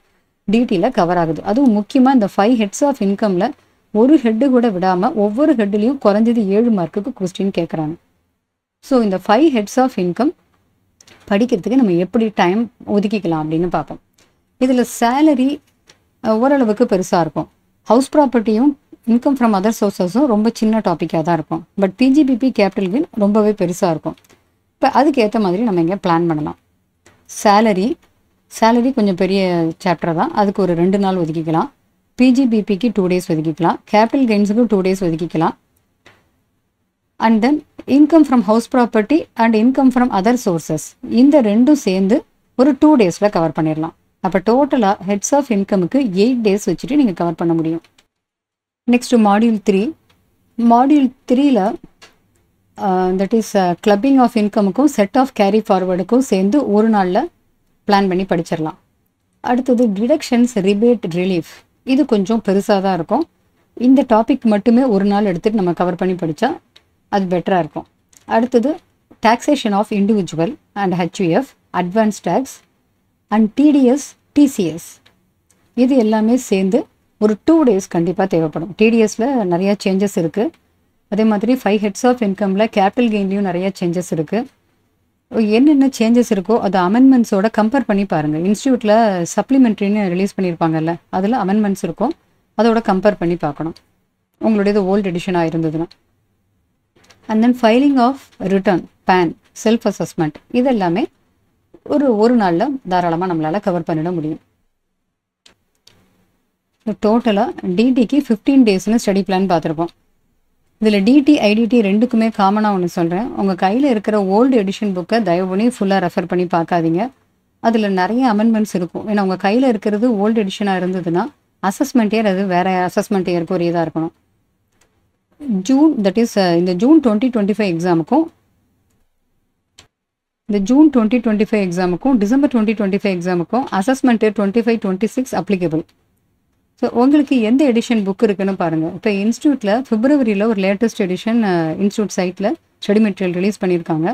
டிடியில் கவர் ஆகுது. அதுவும் முக்கியமாக இந்த 5 ஹெட்ஸ் ஆஃப் இன்கமில் ஒரு ஹெட்டு கூட விடாமல் ஒவ்வொரு ஹெட்லேயும் குறைஞ்சது 7 மார்க்குக்கு கொஸ்டின் கேட்குறாங்க. ஸோ இந்த 5 ஹெட்ஸ் ஆஃப் இன்கம் படிக்கிறதுக்கு நம்ம எப்படி டைம் ஒதுக்கிக்கலாம் அப்படின்னு பார்ப்போம். இதில் சேலரி ஓரளவுக்கு பெருசாக இருக்கும். ஹவுஸ் ப்ராப்பர்ட்டியும் இன்கம் ஃப்ரம் அதர் சோர்ஸஸும் ரொம்ப சின்ன டாப்பிக்காக தான் இருக்கும். பட் பிஜிபிபி, கேபிட்டல் கெயின் ரொம்பவே பெருசாக இருக்கும். இப்போ அதுக்கேற்ற மாதிரி நம்ம இங்கே பிளான் பண்ணலாம். சேலரி கொஞ்சம் பெரிய சாப்டர் தான், அதுக்கு ஒரு 2 நாள் ஒதுக்கிக்கலாம். பிஜிபிபிக்கு 2 டேஸ் ஒதுக்கிக்கலாம். கேபிட்டல் கெயின்ஸுக்கு 2 டேஸ் ஒதுக்கிக்கலாம். And then income from house property and income from other sources இந்த ரெண்டும் சேர்ந்து ஒரு 2 டேஸில் கவர் பண்ணிடலாம். அப்போ டோட்டலாக ஹெட்ஸ் ஆஃப் இன்கமுக்கு 8 டேஸ் வச்சுட்டு நீங்கள் கவர் பண்ண முடியும். Next module 3. மாடியூல் 3ல் தட் இஸ் கிளப்பிங் ஆஃப் இன்கமுக்கும் செட் ஆஃப் கேரி ஃபார்வர்டுக்கும் சேர்ந்து ஒரு நாளில் பிளான் பண்ணி படிச்சிடலாம். அடுத்தது டிடக்ஷன்ஸ், ரிபேட், ரிலீஃப். இது கொஞ்சம் பெருசாக தான் இருக்கும். இந்த டாபிக் மட்டுமே ஒரு நாள் எடுத்துகிட்டு நம்ம கவர் பண்ணி படித்தா அது பெட்டராக இருக்கும். அடுத்தது taxation of individual and HUF, advance tax and TDS, TCS. இது எல்லாமே சேர்ந்து ஒரு 2 டேஸ் கண்டிப்பாக தேவைப்படும். டிடிஎஸில் நிறையா சேஞ்சஸ் இருக்குது. அதே மாதிரி 5 ஹெட்ஸ் ஆஃப் இன்கமில் கேபிட்டல் கெயின்லேயும் நிறையா சேஞ்சஸ் இருக்குது. என்னென்ன சேஞ்சஸ் இருக்கோ அதை அமெண்ட்மெண்ட்ஸோட கம்பேர் பண்ணி பாருங்கள். இன்ஸ்டியூட்டில் சப்ளிமெண்ட்ரின்னு ரிலீஸ் பண்ணியிருப்பாங்கல்ல, அதில் அமெண்ட்மெண்ட்ஸ் இருக்கும், அதோட கம்பேர் பண்ணி பார்க்கணும் உங்களுடையது ஓல்டு எடிஷனாக இருந்ததுன்னா. And then filing of return, PAN, self assessment இதெல்லாமே ஒரு நாளில் தாராளமாக நம்மளால் கவர் பண்ணிட முடியும். டோட்டலாக டிடிக்கு 15 டேஸ்னு ஸ்டடி பிளான் பார்த்துருப்போம். இதில் டிடி, ஐடிடி ரெண்டுக்குமே காமனாக ஒன்று சொல்கிறேன். உங்கள் கையில் இருக்கிற ஓல்டு எடிஷன் புக்கை தயவு பண்ணி ஃபுல்லாக ரெஃபர் பண்ணி பார்க்காதீங்க. அதில் நிறைய அமெண்ட்மெண்ட்ஸ் இருக்கும். ஏன்னா உங்கள் கையில் இருக்கிறது ஓல்டு எடிஷனாக இருந்ததுன்னா அசஸ்மெண்ட் இயர் அது வேறு அசஸ்மெண்ட் இயருக்கு ஒரு இதாக இருக்கணும். ஜூன், தட் இஸ் இந்த ஜூன் 2025 எக்ஸாமுக்கும் டிசம்பர் 2025 எக்ஸாமுக்கும் அசஸ்மெண்ட் இயர் 25-26 அப்ளிகபிள். ஸோ உங்களுக்கு எந்த எடிஷன் புக் இருக்குன்னு பாருங்கள். இப்போ இன்ஸ்டியூட்டில் பிப்ரவரியில் ஒரு லேட்டஸ்ட் எடிஷன் இன்ஸ்டியூட் சைட்டில் ஸ்டடி மெட்டீரியல் ரிலீஸ் பண்ணியிருக்காங்க.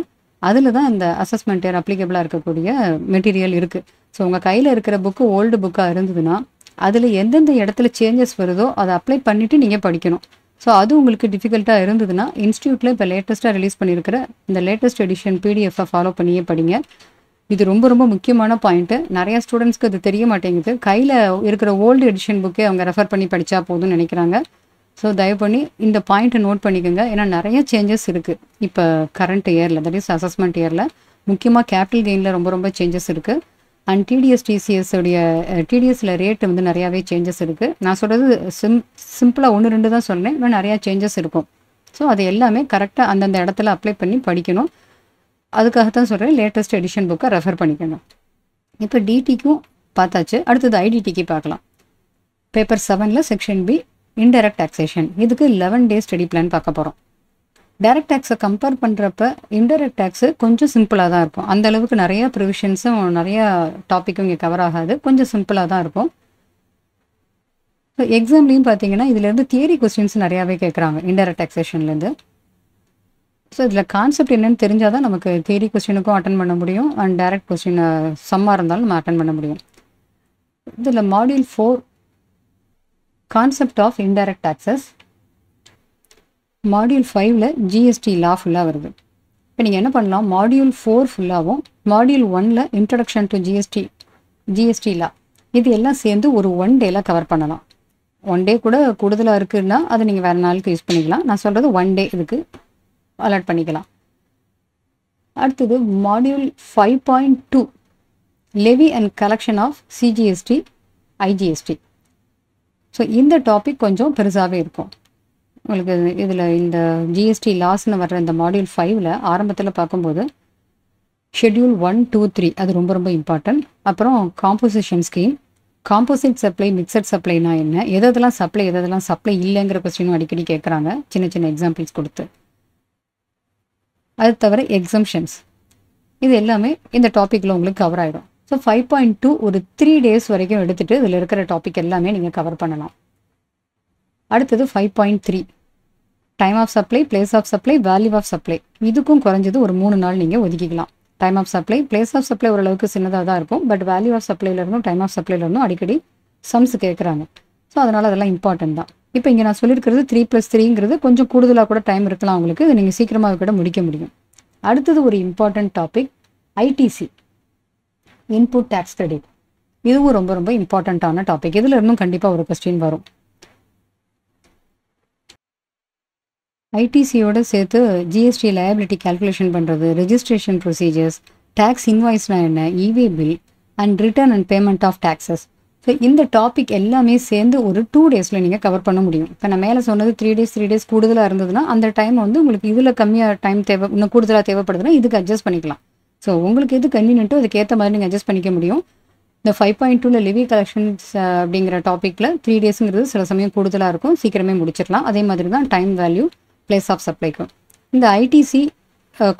அதில் தான் இந்த அசஸ்மெண்ட் இயர் அப்ளிகபிளாக இருக்கக்கூடிய மெட்டீரியல் இருக்குது. ஸோ உங்கள் கையில் இருக்கிற புக்கு ஓல்டு புக்காக இருந்ததுன்னா அதில் எந்தெந்த இடத்துல சேஞ்சஸ் வருதோ அதை அப்ளை பண்ணிவிட்டு நீங்கள் படிக்கணும். ஸோ அது உங்களுக்கு டிஃபிகல்ட்டாக இருந்ததுன்னா இன்ஸ்டியூட்டில் இப்போ லேட்டஸ்ட்டாக ரிலீஸ் பண்ணியிருக்கிற இந்த லேட்டஸ்ட் எடிஷன் பிடிஎஃப்பை ஃபாலோ பண்ணியே படிங்க. இது ரொம்ப ரொம்ப முக்கியமான பாயிண்ட்டு. நிறையா ஸ்டூடெண்ட்ஸ்க்கு அது தெரிய மாட்டேங்குது. கையில் இருக்கிற ஓல்டு எடிஷன் புக்கே அவங்க ரெஃபர் பண்ணி படித்தா போதும்னு நினைக்கிறாங்க. ஸோ தயவு பண்ணி இந்த பாயிண்ட்டை நோட் பண்ணிக்கோங்க. ஏன்னா நிறைய சேஞ்சஸ் இருக்குது இப்போ கரண்ட் இயரில், தட் இஸ் அசஸ்மெண்ட் இயரில். முக்கியமாக கேபிட்டல் கெயினில் ரொம்ப ரொம்ப சேஞ்சஸ் இருக்குது. அண்ட் டிடிஎஸ், டிசிஎஸ் உடைய டிடிஎஸில் ரேட்டு வந்து நிறையாவே சேஞ்சஸ் இருக்குது. நான் சொல்கிறது சிம்பிளாக 1-2 தான் சொன்னேன், இன்னும் நிறையா சேஞ்சஸ் இருக்கும். ஸோ அது எல்லாமே கரெக்டாக அந்தந்த இடத்துல அப்ளை பண்ணி படிக்கணும். அதுக்காகத்தான் சொல்கிறேன், லேட்டஸ்ட் எடிஷன் புக்கை ரெஃபர் பண்ணிக்கணும். இப்போ டிடிக்கும் பார்த்தாச்சு. அடுத்தது ஐடிடிக்கு பார்க்கலாம். பேப்பர் 7ல் செக்ஷன் பி, இன்டைரக்ட் டாக்ஸேஷன். இதுக்கு 11 டேஸ் ஸ்டடி பிளான் பார்க்க போகிறோம். டைரக்ட் டேக்ஸை கம்பேர் பண்ணுறப்ப இன்டைரக்ட் டேக்ஸு கொஞ்சம் சிம்பிளாக தான் இருக்கும். அந்த அளவுக்கு நிறையா ப்ரிவிஷன்ஸும் நிறையா டாப்பிக்கும் இங்கே கவர் ஆகாது. கொஞ்சம் சிம்பிளாக தான் இருக்கும். ஸோ எக்ஸாம்லேயும் பார்த்தீங்கன்னா இதுலேருந்து தியரி கொஸ்டின்ஸ் நிறையாவே கேட்குறாங்க இன்டைரக்ட் டாக்ஸேஷன்லேருந்து. ஸோ இதில் கான்செப்ட் என்னென்னு தெரிஞ்சால் தான் நமக்கு தியரி கொஸ்டினுக்கும் அட்டன் பண்ண முடியும். அண்ட் டைரக்ட் கொஸ்டின் சம்மாக இருந்தாலும் நம்ம அட்டன் பண்ண முடியும். இதில் module 4 concept of indirect taxes. Module 5ல் ஜிஎஸ்டி லா ஃபுல்லாக வருது. இப்போ நீங்கள் என்ன பண்ணலாம், மாடியூல் 4 ஃபுல்லாகவும் மாடியூல் 1ல் இன்ட்ரடக்ஷன் டு ஜிஎஸ்டி லா இது எல்லாம் சேர்ந்து ஒரு 1 டேல கவர் பண்ணலாம். 1 டே கூட கூடுதலாக இருக்குதுன்னா அதை நீங்கள் வேறு நாளுக்கு யூஸ் பண்ணிக்கலாம். நான் சொல்கிறது 1 டே இதுக்கு அலாட் பண்ணிக்கலாம். அடுத்தது module 5.2 levy and collection of CGST, IGST. So இந்த டாபிக் கொஞ்சம் பெருசாகவே இருக்கும் உங்களுக்கு. இதில் இந்த ஜிஎஸ்டி லாஸ்ன்னு வர்ற இந்த மாடியூல் 5ல் ஆரம்பத்தில் பார்க்கும்போது ஷெட்யூல் 1, 2, 3 அது ரொம்ப ரொம்ப இம்பார்ட்டன்ட். அப்புறம் composition scheme, composite supply, mixed சப்ளைனா என்ன, எதெல்லாம் சப்ளை எதெல்லாம் சப்ளை இல்லைங்கிற கொஸ்டினும் அடிக்கடி கேட்குறாங்க சின்ன சின்ன எக்ஸாம்பிள்ஸ் கொடுத்து. அது தவிர எக்ஸம்ஷன்ஸ், இது எல்லாமே இந்த டாப்பிக்கில் உங்களுக்கு கவர் ஆகிடும். ஸோ 5.2 ஒரு 3 days வரைக்கும் எடுத்துகிட்டு இதில் இருக்கிற டாபிக் எல்லாமே நீங்கள் கவர் பண்ணலாம். அடுத்தது 5.3 time of supply, place of supply, value of supply. இதுக்கும் குறைஞ்சது ஒரு 3 நாள் நீங்கள் ஒதுக்கிக்கலாம். Time of supply, place of supply ஓரளவுக்கு சின்னதாக தான் இருக்கும். பட் வேல்யூ ஆஃப் சப்ளைலேருந்தும் டைம் ஆஃப் சப்ளைலேருந்தும் அடிக்கடி சம்ஸ் கேட்குறாங்க. ஸோ அதனால் அதெல்லாம் இம்பார்ட்டன்ட் தான். இப்போ இங்கே நான் சொல்லியிருக்கிறது 3+3ங்கிறது கொஞ்சம் கூடுதலாக கூட டைம் இருக்கலாம் உங்களுக்கு. இது நீங்கள் சீக்கிரமாக கூட முடிக்க முடியும். அடுத்தது ஒரு important topic ITC, input tax credit. இதுவும் ரொம்ப ரொம்ப இம்பார்ட்டண்ட்டான டாபிக். இதில் இருந்தும் கண்டிப்பாக ஒரு கொஸ்டின் வரும். ஐடிசியோட சேர்த்து ஜிஎஸ்டி லயபிலிட்டி கால்குலேஷன் பண்ணுறது, ரெஜிஸ்ட்ரேஷன் ப்ரொசீஜர்ஸ், டேக்ஸ் இன்வாய்ஸ்னா என்ன, e-way bill and return and payment of taxes. So இந்த டாபிக் எல்லாமே சேர்ந்து ஒரு 2 days நீங்கள் கவர் பண்ண முடியும். இப்போ நான் மேலே சொன்னது 3 days கூடுதலாக இருந்ததுன்னா அந்த டைம் வந்து உங்களுக்கு இதில் கம்மியாக டைம் தேவை, இன்னும் கூடுதலாக தேவைப்படுதுன்னா இதுக்கு அட்ஜஸ்ட் பண்ணிக்கலாம். ஸோ உங்களுக்கு எது கன்வீனியன்ட்டோ அதுக்கேற்ற மாதிரி நீங்கள் அட்ஜஸ்ட் பண்ணிக்க முடியும். இந்த 5.2ல லிவி கலெக்ஷன்ஸ் அப்படிங்கிற டாப்பிக்கில் 3 daysங்கிறது சில சமயம் கூடுதலாக இருக்கும், சீக்கிரமே முடிச்சிடலாம். அதே மாதிரி தான் டைம் வேல்யூ, பிளேஸ் ஆஃப் சப்ளைக்கும். இந்த ஐடிசி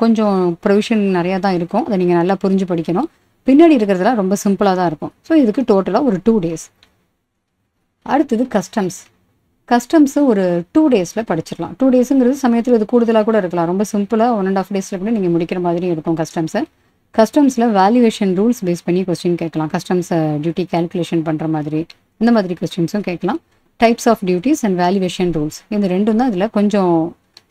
கொஞ்சம் ப்ரொவிஷன் நிறையா தான் இருக்கும், அதை நீங்கள் நல்லா புரிஞ்சு படிக்கணும். பின்னாடி இருக்கிறதுலாம் ரொம்ப சிம்பிளாக தான் இருக்கும். ஸோ இதுக்கு டோட்டலாக ஒரு 2 days. அடுத்தது கஸ்டம்ஸு ஒரு 2 daysல படிச்சிடலாம். 2 daysங்கிறது சமயத்தில் இது கூடுதலாக கூட இருக்கலாம். ரொம்ப சிம்பிளாக 1.5 daysல கூட நீங்கள் முடிக்கிற மாதிரி இருக்கும் கஸ்டம்ஸில் வேல்யூவேஷன் ரூல்ஸ் பேஸ் பண்ணி கொஸ்டின் கேட்கலாம். கஸ்டம்ஸ் டியூட்டி கேல்குலேஷன் பண்ணுற மாதிரி இந்த மாதிரி கொஸ்டின்ஸும் கேட்கலாம். Types of duties and valuation rules, இந்த ரெண்டும் தான் இதில் கொஞ்சம்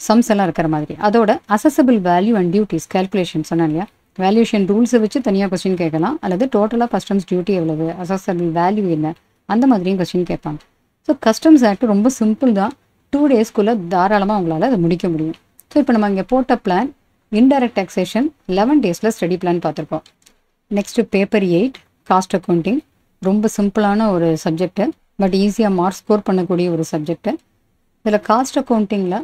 சம்ஸ் எல்லாம் இருக்கிற மாதிரி. அதோட accessible value and duties calculation சொன்னேன் இல்லையா, வேல்யூவேஷன் ரூல்ஸை வச்சு தனியாக கொஸ்டின் கேட்கலாம். அல்லது டோட்டலாக கஸ்டம்ஸ் டியூட்டி எவ்வளவு, அசசபிள் வேல்யூ என்ன, அந்த மாதிரியும் கொஸ்டின் கேட்பாங்க. ஸோ கஸ்டம்ஸ் ஆக்ட் ரொம்ப சிம்பிள் தான். 2 daysக்குள்ளே தாராளமாக உங்களால் அதை முடிக்க முடியும். ஸோ இப்போ நம்ம இங்கே போட்ட பிளான் இன்டைரக்ட் டாக்ஸேஷன் 11 daysல ஸ்டடி பிளான் பார்த்துருக்கோம். நெக்ஸ்ட்டு பேப்பர் 8 காஸ்ட் அக்கௌண்டிங், ரொம்ப சிம்பிளான ஒரு சப்ஜெக்ட்டு, பட் ஈஸியாக மார்க் ஸ்கோர் பண்ணக்கூடிய ஒரு சப்ஜெக்ட்டு. இதில் காஸ்ட் அக்கௌண்டிங்கில்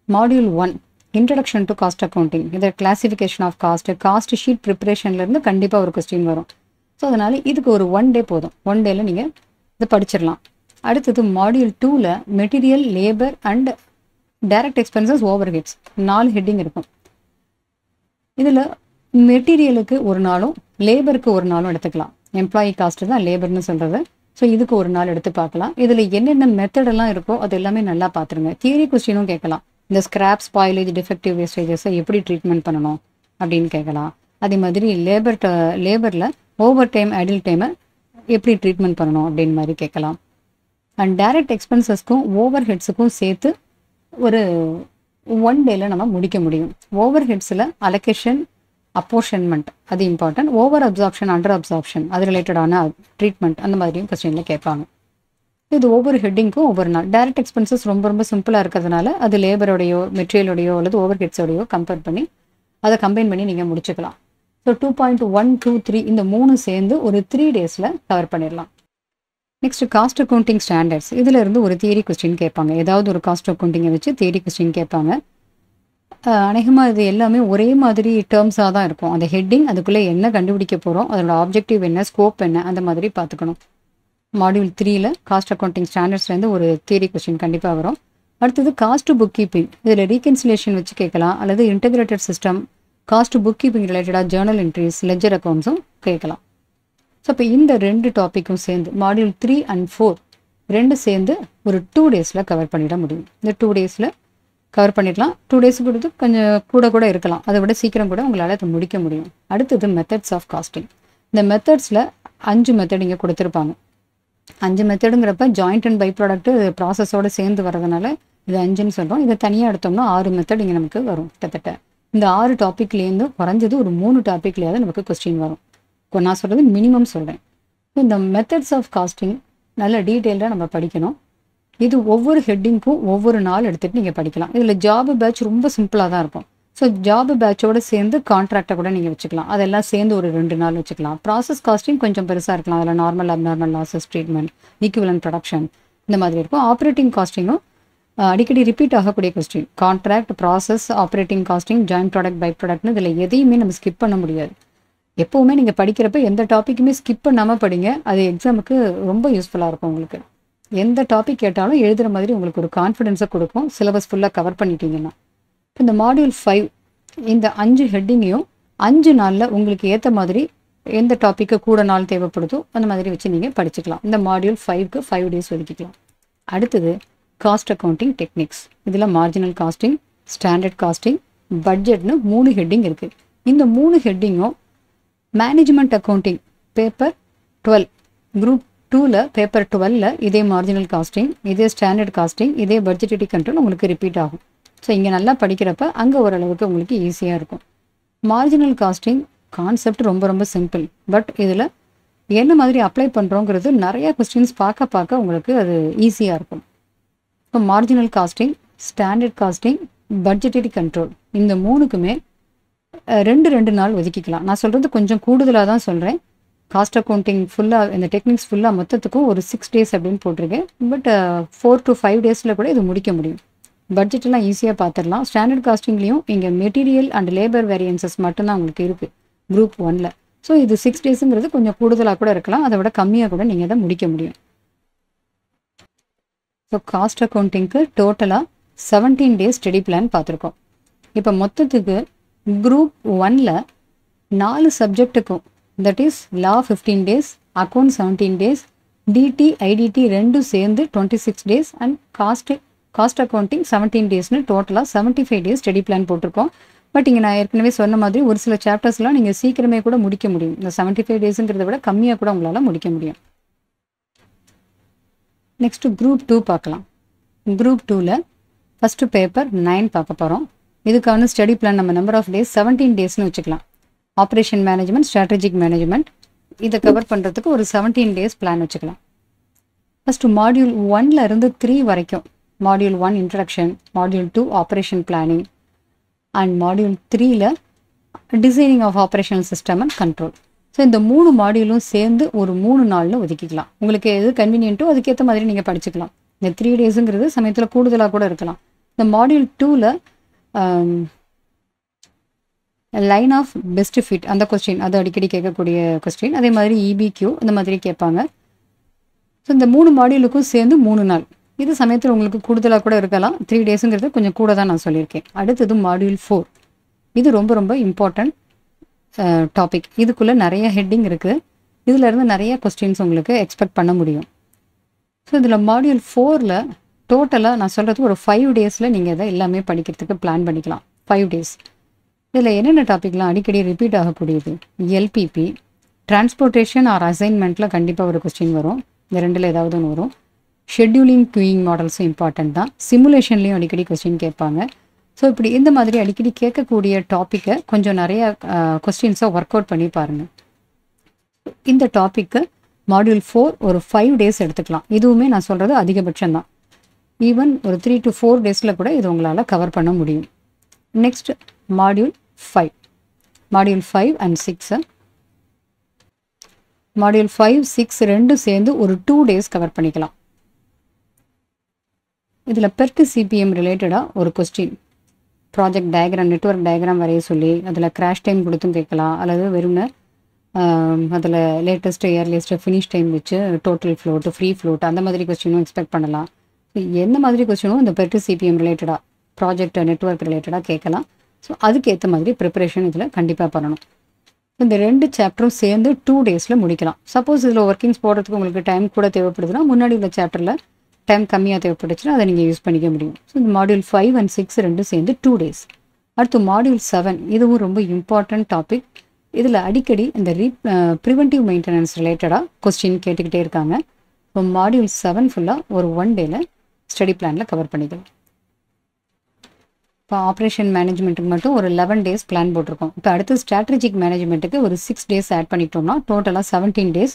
module 1 introduction to cost accounting, இதில் கிளாசிஃபிகேஷன் ஆஃப் காஸ்ட் ஷீட் ப்ரிப்பரேஷன்லேருந்து கண்டிப்பாக ஒரு கொஸ்டின் வரும். ஸோ அதனால் இதுக்கு ஒரு 1 day போதும். 1 dayல நீங்கள் இதை படிச்சிடலாம். அடுத்தது மாடியூல் 2ல material, labour and direct expenses, overheads 4 heading இருக்கும். இதில் மெட்டீரியலுக்கு ஒரு நாளும் லேபருக்கு ஒரு நாளும் எடுத்துக்கலாம். எம்ப்ளாயி காஸ்ட்டு தான் லேபர்னு சொல்கிறது. ஸோ இதுக்கு ஒரு நாள் எடுத்து பார்க்கலாம். இதில் என்னென்ன மெத்தடெல்லாம் இருக்கோ அது எல்லாமே நல்லா பார்த்துருங்க. தியரி கொஸ்டினும் கேட்கலாம். இந்த ஸ்கிராப், ஸ்பாயிலேஜ், டிஃபெக்டிவ் வேஸ்டேஜஸை எப்படி ட்ரீட்மெண்ட் பண்ணணும் அப்படின்னு கேட்கலாம். அதே மாதிரி லேபரில் ஓவர் டைம், ஐடில் டைமை எப்படி ட்ரீட்மெண்ட் பண்ணணும் அப்படின்னு மாதிரி கேட்கலாம். அண்ட் டைரக்ட் எக்ஸ்பென்சஸ்க்கும் ஓவர் ஹெட்ஸுக்கும் சேர்த்து ஒரு 1 dayல நம்ம முடிக்க முடியும். ஓவர் ஹெட்ஸில் அலோகேஷன், அப்போர்ஷன்மெண்ட் அது important. Over absorption, under absorption அது ரிலேட்டடான ட்ரீட்மெண்ட் அந்த மாதிரியும் கொஸ்டினில் கேட்பாங்க. இது ஒவ்வொரு ஹெட்டிங்க்கும் ஒவ்வொரு நாள். டைரக்ட் எக்ஸ்பென்சஸ் ரொம்ப ரொம்ப சிம்பிளாக இருக்கிறதுனால அது லேபரோடையோ, மெட்டீரியலோடையோ அல்லது ஓவர் ஹெட்ஸோடையோ கம்பேர் பண்ணி அதை கம்பைன் பண்ணி நீங்கள் முடிச்சுக்கலாம். ஸோ 2.1, 2, 3 இந்த 3 சேர்ந்து ஒரு 3 daysல கவர் பண்ணிடலாம். நெக்ஸ்ட் காஸ்ட் அக்கௌண்டிங் ஸ்டாண்டர்ட்ஸ், இதில் இருந்து ஒரு தியரி கொஸ்டின் கேட்பாங்க. ஏதாவது ஒரு காஸ்ட் அக்கௌண்டிங்கை வச்சு தியரி கொஸ்டின் கேட்பாங்க. அநேகமாக இது எல்லாமே ஒரே மாதிரி டேர்ம்ஸாக தான் இருக்கும். அந்த ஹெட்டிங், அதுக்குள்ளே என்ன கண்டுபிடிக்க போகிறோம், அதோட ஆப்ஜெக்டிவ் என்ன, ஸ்கோப் என்ன, அந்த மாதிரி பார்த்துக்கணும். மாடியூல் 3ல காஸ்ட் அக்கௌண்டிங் ஸ்டாண்டர்ட்ஸ்லேருந்து ஒரு தியரி கொஸ்டின் கண்டிப்பாக வரும். அடுத்தது காஸ்ட் புக் கீப்பிங், இதில் ரீகன்சிலேஷன் வச்சு கேட்கலாம். அல்லது integrated system, cost book keeping ரிலேட்டடாக ஜேர்னல் என்ட்ரிஸ், லெஜர் அக்கௌண்ட்ஸும் கேட்கலாம். ஸோ இப்போ இந்த 2 டாப்பிக்கும் சேர்ந்து மாடியூல் 3 and 4 2 சேர்ந்து ஒரு 2 daysல கவர் பண்ணிட முடியும். இந்த 2 daysல கவர் பண்ணிடலாம். 2 days கொடுத்து கொஞ்சம் கூட இருக்கலாம். அதை விட சீக்கிரம் கூட உங்களால் அதை முடிக்க முடியும். அடுத்தது மெத்தட்ஸ் ஆஃப் காஸ்டிங். இந்த மெத்தட்ஸில் 5 மெத்தட் இங்கே கொடுத்துருப்பாங்க. 5 மெத்தடுங்கிறப்ப ஜாயிண்ட் அண்ட் பை ப்ராடக்ட்டு ப்ராசஸோடு சேர்ந்து வரதுனால இது 5ன்னு சொல்கிறோம். இதை தனியாக எடுத்தோம்னா 6 மெத்தட் இங்கே நமக்கு வரும். கிட்டத்தட்ட இந்த 6 டாப்பிக்லேருந்து குறைஞ்சது ஒரு 3 டாப்பிக்லேயாவது நமக்கு கொஸ்டின் வரும். நான் சொல்கிறது மினிமம் சொல்கிறேன். இந்த மெத்தட்ஸ் ஆஃப் காஸ்டிங் நல்ல டீட்டெயில்டாக நம்ம படிக்கணும். இது ஒவ்வொரு ஹெட்டிங்க்கும் ஒவ்வொரு நாள் எடுத்துகிட்டு நீங்கள் படிக்கலாம். இதில் ஜாப் பேட்ச் ரொம்ப சிம்பிளாக தான் இருக்கும். ஸோ ஜாப் பேட்சோடு சேர்ந்து கான்ட்ராக்டை கூட நீங்கள் வச்சுக்கலாம். அதெல்லாம் சேர்ந்து ஒரு 2 நாள் வச்சுக்கலாம். ப்ராசஸ் காஸ்டிங் கொஞ்சம் பெருசாக இருக்கலாம். அதில் normal, abnormal losses treatment, equivalent production இந்த மாதிரி இருக்கும். ஆப்ரேட்டிங் காஸ்டிங்கும் அடிக்கடி ரிப்பீட் ஆகக்கூடிய question. Contract, process, operating costing, joint product, by ப்ராடக்ட்னு இதில் எதையுமே நம்ம ஸ்கிப் பண்ண முடியாது. எப்போவுமே நீங்கள் படிக்கிறப்ப எந்த டாப்பிக்குமே ஸ்கிப் பண்ணாமல் படிங்க. அது எக்ஸாமுக்கு ரொம்ப யூஸ்ஃபுல்லாக இருக்கும் உங்களுக்கு. எந்த டாபிக் கேட்டாலும் எழுதுகிற மாதிரி உங்களுக்கு ஒரு கான்ஃபிடென்ஸை கொடுக்கும், சிலபஸ் ஃபுல்லாக கவர் பண்ணிட்டீங்கன்னா. இப்போ இந்த மாடியூல் 5 இந்த 5 ஹெட்டிங்கையும் 5 நாளில் உங்களுக்கு ஏற்ற மாதிரி எந்த டாப்பிக்கு கூட நாள் தேவைப்படுதோ அந்த மாதிரி வச்சு நீங்கள் படிச்சுக்கலாம். இந்த மாடியூல் 5க்கு 5 டேஸ் ஒதுக்கிக்கலாம். அடுத்தது காஸ்ட் அக்கௌண்டிங் டெக்னிக்ஸ். இதில் மார்ஜினல் காஸ்டிங், ஸ்டாண்டர்ட் காஸ்டிங், பட்ஜெட்னு 3 ஹெட்டிங் இருக்குது. இந்த 3 ஹெட்டிங்கும் மேனேஜ்மெண்ட் அக்கௌண்டிங் பேப்பர் 12 குரூப் 2ல் பேப்பர் 12ல் இதே மார்ஜினல் காஸ்டிங், இதே ஸ்டாண்டர்ட் காஸ்டிங், இதே பட்ஜெட்டரி கண்ட்ரோல் உங்களுக்கு ரிப்பீட் ஆகும். ஸோ இங்கே நல்லா படிக்கிறப்ப அங்கே ஓரளவுக்கு உங்களுக்கு ஈஸியாக இருக்கும். மார்ஜினல் காஸ்டிங் கான்செப்ட் ரொம்ப ரொம்ப சிம்பிள். பட் இதில் என்ன மாதிரி அப்ளை பண்ணுறோங்கிறது நிறையா கொஸ்டின்ஸ் பார்க்க உங்களுக்கு அது ஈஸியாக இருக்கும். இப்போ marginal costing, standard costing, budgetary control இந்த 3க்குமே 2 நாள் ஒதுக்கிக்கலாம். நான் சொல்கிறது கொஞ்சம் கூடுதலாக தான் சொல்கிறேன். காஸ்ட் அக்கௌண்டிங் ஃபுல்லாக இந்த டெக்னிக்ஸ் ஃபுல்லாக மொத்தத்துக்கும் ஒரு 6 டேஸ் அப்படின்னு போட்டிருக்கேன். பட் 4 to 5 டேஸில் கூட இது முடிக்க முடியும். பட்ஜெட்டெல்லாம் ஈஸியாக பார்த்துடலாம். ஸ்டாண்டர்ட் காஸ்டிங்லேயும் இங்கே மெட்டீரியல் அண்ட் லேபர் வேரியன்சஸ் மட்டும்தான் உங்களுக்கு இருக்குது குரூப் 1ல். ஸோ இது 6 டேஸுங்கிறது கொஞ்சம் கூடுதலாக கூட இருக்கலாம், அதை விட கம்மியாக கூட நீங்கள் அதை முடிக்க முடியும். ஸோ காஸ்ட் அக்கௌண்டிங்க்கு டோட்டலாக 17 டேஸ் ஸ்டடி பிளான் பார்த்துருக்கோம். இப்போ மொத்தத்துக்கு குரூப் 1ல் 4 சப்ஜெக்ட்டுக்கும், that is law 15 days, account 17 days, DT IDT ரெண்டும் சேர்ந்து 26 டேஸ் அண்ட் காஸ்ட் அக்கௌண்டிங் 17 டேஸ்னு டோட்டலாக 75 டேஸ் ஸ்டடி பிளான் போட்டிருக்கோம். பட் இங்கே நான் ஏற்கனவே சொன்ன மாதிரி ஒரு சில சாப்டர்ஸ்லாம் நீங்கள் சீக்கிரமே கூட முடிக்க முடியும். இந்த 75 டேஸுங்கிறத விட கம்மியாக கூட உங்களால் முடிக்க முடியும். நெக்ஸ்ட்டு குரூப் 2 பார்க்கலாம். குரூப் 2ல் ஃபஸ்ட்டு பேப்பர் 9 பார்க்க போகிறோம். இதுக்கான ஸ்டடி பிளான் நம்ம நம்பர் ஆஃப் டேஸ் 17 டேஸ்னு வச்சுக்கலாம். ஆப்ரேஷன் மேனேஜ்மெண்ட், ஸ்ட்ராட்டஜிக் மேனேஜ்மெண்ட் இதை கவர் பண்ணுறதுக்கு ஒரு 17 டேஸ் பிளான் வச்சுக்கலாம். ஃபஸ்ட்டு மாடியூல் 1ல் இருந்து 3 வரைக்கும் module 1 introduction, module 2 operation planning and module 3ல் designing of operational system and control. So இந்த 3 மாடியூலும் சேர்ந்து ஒரு 3 நாளில் ஒதுக்கிக்கலாம். உங்களுக்கு எது கன்வீனியன்ட்டோ அதுக்கேற்ற மாதிரி நீங்கள் படிச்சுக்கலாம். இந்த 3 டேஸுங்கிறது சமயத்தில் கூடுதலாக கூட இருக்கலாம். இந்த மாடியூல் 2ல் லைன் ஆஃப் பெஸ்ட் ஃபிட் அந்த கொஸ்டின், அது அடிக்கடி கேட்கக்கூடிய கொஸ்டின். அதே மாதிரி இபிக்யூ இந்த மாதிரி கேட்பாங்க. ஸோ இந்த 3 மாடியூலுக்கும் சேர்ந்து 3 நாள். இது சமயத்தில் உங்களுக்கு கூடுதலாக கூட இருக்கலாம். 3 டேஸுங்கிறது கொஞ்சம் கூட தான் நான் சொல்லியிருக்கேன். அடுத்தது மாடியூல் 4. இது ரொம்ப ரொம்ப இம்பார்ட்டண்ட் டாபிக். இதுக்குள்ளே நிறைய ஹெட்டிங் இருக்குது. இதிலேருந்து நிறைய கொஸ்டின்ஸ் உங்களுக்கு எக்ஸ்பெக்ட் பண்ண முடியும். ஸோ இதில் மாடியூல் 4ல் டோட்டலாக நான் சொல்கிறது ஒரு 5 டேஸில் நீங்கள் இதை எல்லாமே படிக்கிறதுக்கு பிளான் பண்ணிக்கலாம். 5 டேஸ். இதில் என்னென்ன டாபிக்லாம் அடிக்கடி ரிப்பீட் ஆகக்கூடியது? எல்பிபி, டிரான்ஸ்போர்ட்டேஷன் ஆர் அசைன்மெண்ட்டில் கண்டிப்பாக ஒரு கொஸ்டின் வரும். இந்த 2ல் ஏதாவது ஒன்று வரும். ஷெட்யூலிங் குயிங் மாடல்ஸும் இம்பார்ட்டன்ட் தான். சிமுலேஷன்லேயும் அடிக்கடி கொஸ்டின் கேட்பாங்க. ஸோ இப்படி இந்த மாதிரி அடிக்கடி கேட்கக்கூடிய டாப்பிக்கை கொஞ்சம் நிறையா கொஸ்டின்ஸை ஒர்க் அவுட் பண்ணி பாருங்கள். இந்த டாப்பிக்கு மாடியூல் 4 ஒரு 5 டேஸ் எடுத்துக்கலாம். இதுவுமே நான் சொல்கிறது அதிகபட்சம் தான். ஈவன் ஒரு 3 to 4 டேஸில் கூட இது உங்களால் கவர் பண்ண முடியும். Next module 5. Module 5 and 6 module 5, 6 ரெண்டும் சேர்ந்து ஒரு 2 டேஸ் கவர் பண்ணிக்கலாம். இதில் பெர்ட் சிபிஎம் ரிலேட்டடாக ஒரு question, project diagram, network diagram வரைய சொல்லி அதில் கிராஷ் டைம் கொடுத்தும் கேட்கலாம். அல்லது வெறும்னு அதில் லேட்டஸ்ட்டு இயர்லியஸ்ட்டு ஃபினிஷ் டைம் வச்சு டோட்டல் ஃப்ளோட்டு, ஃப்ரீ ஃப்ளோட் அந்த மாதிரி கொஸ்டினும் எக்ஸ்பெக்ட் பண்ணலாம். எந்த மாதிரி கொஸ்டினும் இந்த பெர்ட் சிபிஎம் ரிலேட்டடாக, ப்ராஜெக்ட் நெட்வொர்க் ரிலேட்டடாக கேட்கலாம். ஸோ அதுக்கேற்ற மாதிரி ப்ரிப்பரேஷன் இதில் கண்டிப்பாக பண்ணணும். இந்த 2 சாப்டரும் சேர்ந்து 2 டேஸில் முடிக்கலாம். சப்போஸ் இதில் ஒர்க்கிங்ஸ் போடுறதுக்கு உங்களுக்கு டைம் கூட தேவைப்படுதுன்னா முன்னாடி உள்ள சாப்டரில் டைம் கம்மியாக தேவைப்பட்டுச்சுன்னா அதை நீங்கள் யூஸ் பண்ணிக்க முடியும். ஸோ இந்த மாடியூல் 5 and 6 ரெண்டும் சேர்ந்து 2 டேஸ். அடுத்து மாடியூல் 7, இதுவும் ரொம்ப இம்பார்ட்டன்ட் டாபிக். இதில் அடிக்கடி இந்த ப்ரிவென்டிவ் மெயின்டெனன்ஸ் ரிலேட்டடாக கொஸ்டின் கேட்டுக்கிட்டே இருக்காங்க. இப்போ மாடியூல் 7 ஃபுல்லாக ஒரு 1 டேயில் ஸ்டடி பிளானில் கவர் பண்ணிக்கலாம். இப்போ ஆப்ரேஷன் மேனேஜ்மெண்ட்டுக்கு மட்டும் ஒரு 11 டேஸ் பிளான் போட்டிருக்கோம். இப்போ அடுத்து ஸ்ட்ராட்டஜிக் மேனேஜ்மெண்ட்டுக்கு ஒரு 6 டேஸ் ஆட் பண்ணிட்டோம்னா டோட்டலாக 17 டேஸ்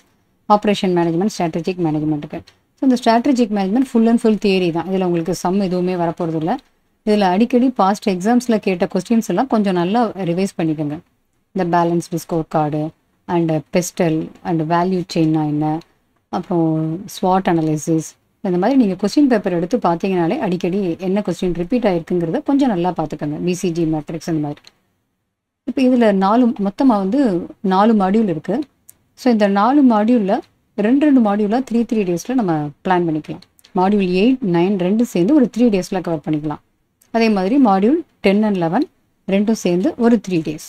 ஆப்ரேஷன் மேனேஜ்மெண்ட், ஸ்ட்ராட்டஜிக் மேனேஜ்மெண்ட்டுக்கு. ஸோ இந்த strategic management full and full theory தான். இதில் உங்களுக்கு சம் எதுவுமே வரப்போகிறது இல்லை. இதில் அடிக்கடி பாஸ்ட் எக்ஸாம்ஸில் கேட்ட கொஸ்டின்ஸ் எல்லாம் கொஞ்சம் நல்லா ரிவைஸ் பண்ணிக்கோங்க. இந்த balanced scorecard and PESTEL and value செயின்னா என்ன, அப்புறம் ஸ்வாட் அனலைசிஸ், இந்த மாதிரி நீங்கள் கொஸ்டின் பேப்பர் எடுத்து பார்த்தீங்கனாலே அடிக்கடி என்ன கொஸ்டின் ரிப்பீட் ஆகிருக்குங்கிறத கொஞ்சம் நல்லா பார்த்துக்கோங்க. பிசிஜி மேட்ரிக்ஸ் அந்த மாதிரி. இப்போ இதில் மொத்தமாக வந்து 4 மாடியூல் இருக்குது. ஸோ இந்த 4 மாடியூலில் 2 மாடியூலாக 3 டேஸில் நம்ம பிளான் பண்ணிக்கலாம். மாடியூல் 8, 9 ரெண்டும் சேர்ந்து ஒரு 3 டேஸில் கவர் பண்ணிக்கலாம். அதே மாதிரி மாடியூல் 10 and 11 ரெண்டும் சேர்ந்து ஒரு 3 டேஸ்.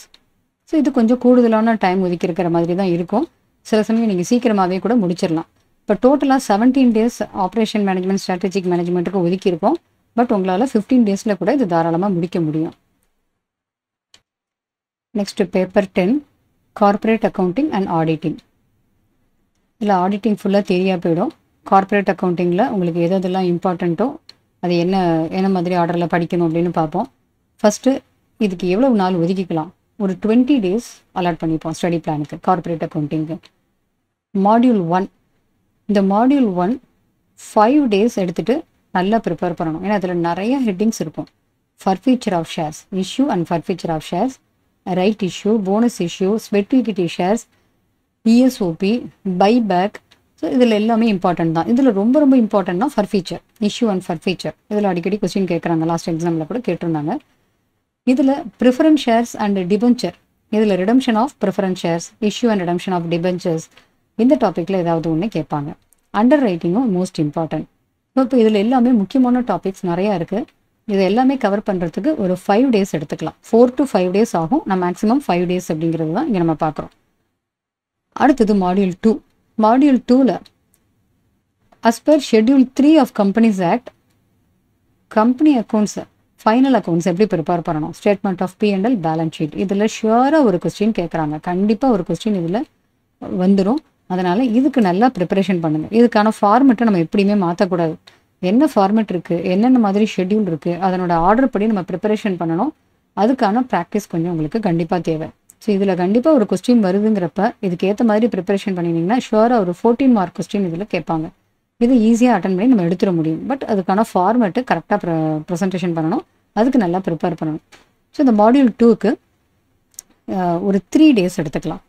ஸோ இது கொஞ்சம் கூடுதலான டைம் ஒதுக்கி இருக்கிற மாதிரி தான் இருக்கும். சில சமயம் நீங்கள் சீக்கிரமாகவே கூட முடிச்சிடலாம். இப்போ டோட்டலாக 17 டேஸ் ஆப்ரேஷன் மேனேஜ்மெண்ட், ஸ்ட்ராட்டஜிக் மேனேஜ்மெண்ட்டுக்கு ஒதுக்கியிருக்கோம். பட் உங்களால் 15 டேஸில் கூட இது தாராளமாக முடிக்க முடியும். Next paper 10, corporate accounting and auditing. இதில் ஆடிட்டிங் ஃபுல்லாக தெரியா போயிடும். கார்ப்பரேட் அக்கௌண்டிங்கில் உங்களுக்கு எதெல்லாம் இம்பார்ட்டண்ட்டோ அது என்ன மாதிரி ஆர்டரில் படிக்கணும் அப்படின்னு பார்ப்போம். ஃபஸ்ட்டு இதுக்கு எவ்வளவு நாள் ஒதுக்கிக்கலாம்? ஒரு 20 டேஸ் அலாட் பண்ணிப்போம் ஸ்டடி பிளானுக்கு, கார்ப்பரேட் அக்கௌண்டிங்கு. மாடியூல் 1, இந்த மாடியூல் 1 5 டேஸ் எடுத்துகிட்டு நல்லா ப்ரிப்பேர் பண்ணணும். ஏன்னா அதில் நிறைய ஹெட்டிங்ஸ் இருக்கும். Forfeiture of shares, issue and forfeiture of shares, right issue, bonus issue, sweat equity shares, ESOP, buyback. So இதில் எல்லாமே இம்பார்ட்டன்ட் தான். இதில் ரொம்ப ரொம்ப இம்பார்ட்டன்ட்னா ஃபர்ஃபீச்சர், இஷ்யூ அண்ட் ஃபர்ஃபீச்சர். இதில் அடிக்கடி கொஸ்டின் கேட்குறாங்க, லாஸ்ட் எக்ஸாமில் கூட கேட்டிருந்தாங்க. இதில் ப்ரிஃபரன்ஸ் ஷேர்ஸ் அண்ட் டிபென்ச்சர், இதில் redemption of preference shares, issue and redemption of debentures, இந்த டாப்பிக்கில் ஏதாவது ஒன்று கேட்பாங்க. அண்டர் ரைட்டிங்கும் மோஸ்ட் இம்பார்ட்டன்ட். இப்போ இதில் எல்லாமே முக்கியமான டாபிக்ஸ் நிறையா இருக்குது. இது எல்லாமே கவர் பண்ணுறதுக்கு ஒரு 5 டேஸ் எடுத்துக்கலாம். 4 to 5 டேஸ் ஆகும். நான் மேக்ஸிமம் 5 டேஸ் அப்படிங்கிறது தான் இங்கே நம்ம பார்க்குறோம். அடுத்தது மாடியூல் 2. மாடியூல் 2ல் as per schedule 3 of companies act, company accounts, final accounts எப்படி ப்ரிப்பேர் பண்ணணும், statement of P&L, balance sheet, இதில் ஷுவராக ஒரு கொஸ்டின் கேட்குறாங்க. கண்டிப்பாக ஒரு கொஸ்டின் இதில் வந்துடும். அதனால் இதுக்கு நல்லா ப்ரிப்பரேஷன் பண்ணுங்கள். இதுக்கான ஃபார்மெட்டை நம்ம எப்படியுமே மாற்றக்கூடாது. என்ன ஃபார்மெட் இருக்குது, என்னென்ன மாதிரி ஷெட்யூல் இருக்குது, அதனோட ஆர்டர் படி நம்ம ப்ரிப்பரேஷன் பண்ணணும். அதுக்கான ப்ராக்டிஸ் கொஞ்சம் உங்களுக்கு கண்டிப்பாக தேவை. ஸோ இதில் கண்டிப்பாக ஒரு கொஸ்டின் வருதுங்கிறப்ப இதுக்கு ஏற்ற மாதிரி ப்ரிப்பரேஷன் பண்ணிங்கன்னா ஷுவராக ஒரு 14 மார்க் கொஸ்டின் இதில் கேட்பாங்க. இது ஈஸியாக அட்டன் பண்ணி நம்ம எடுத்துட முடியும். பட் அதுக்கான ஃபார்மெட்டு கரெக்டாக ப்ரெசன்டேஷன் பண்ணணும். அதுக்கு நல்லா ப்ரிப்பேர் பண்ணணும். ஸோ இந்த மாடியூல் 2க்கு ஒரு 3 டேஸ் எடுத்துக்கலாம்.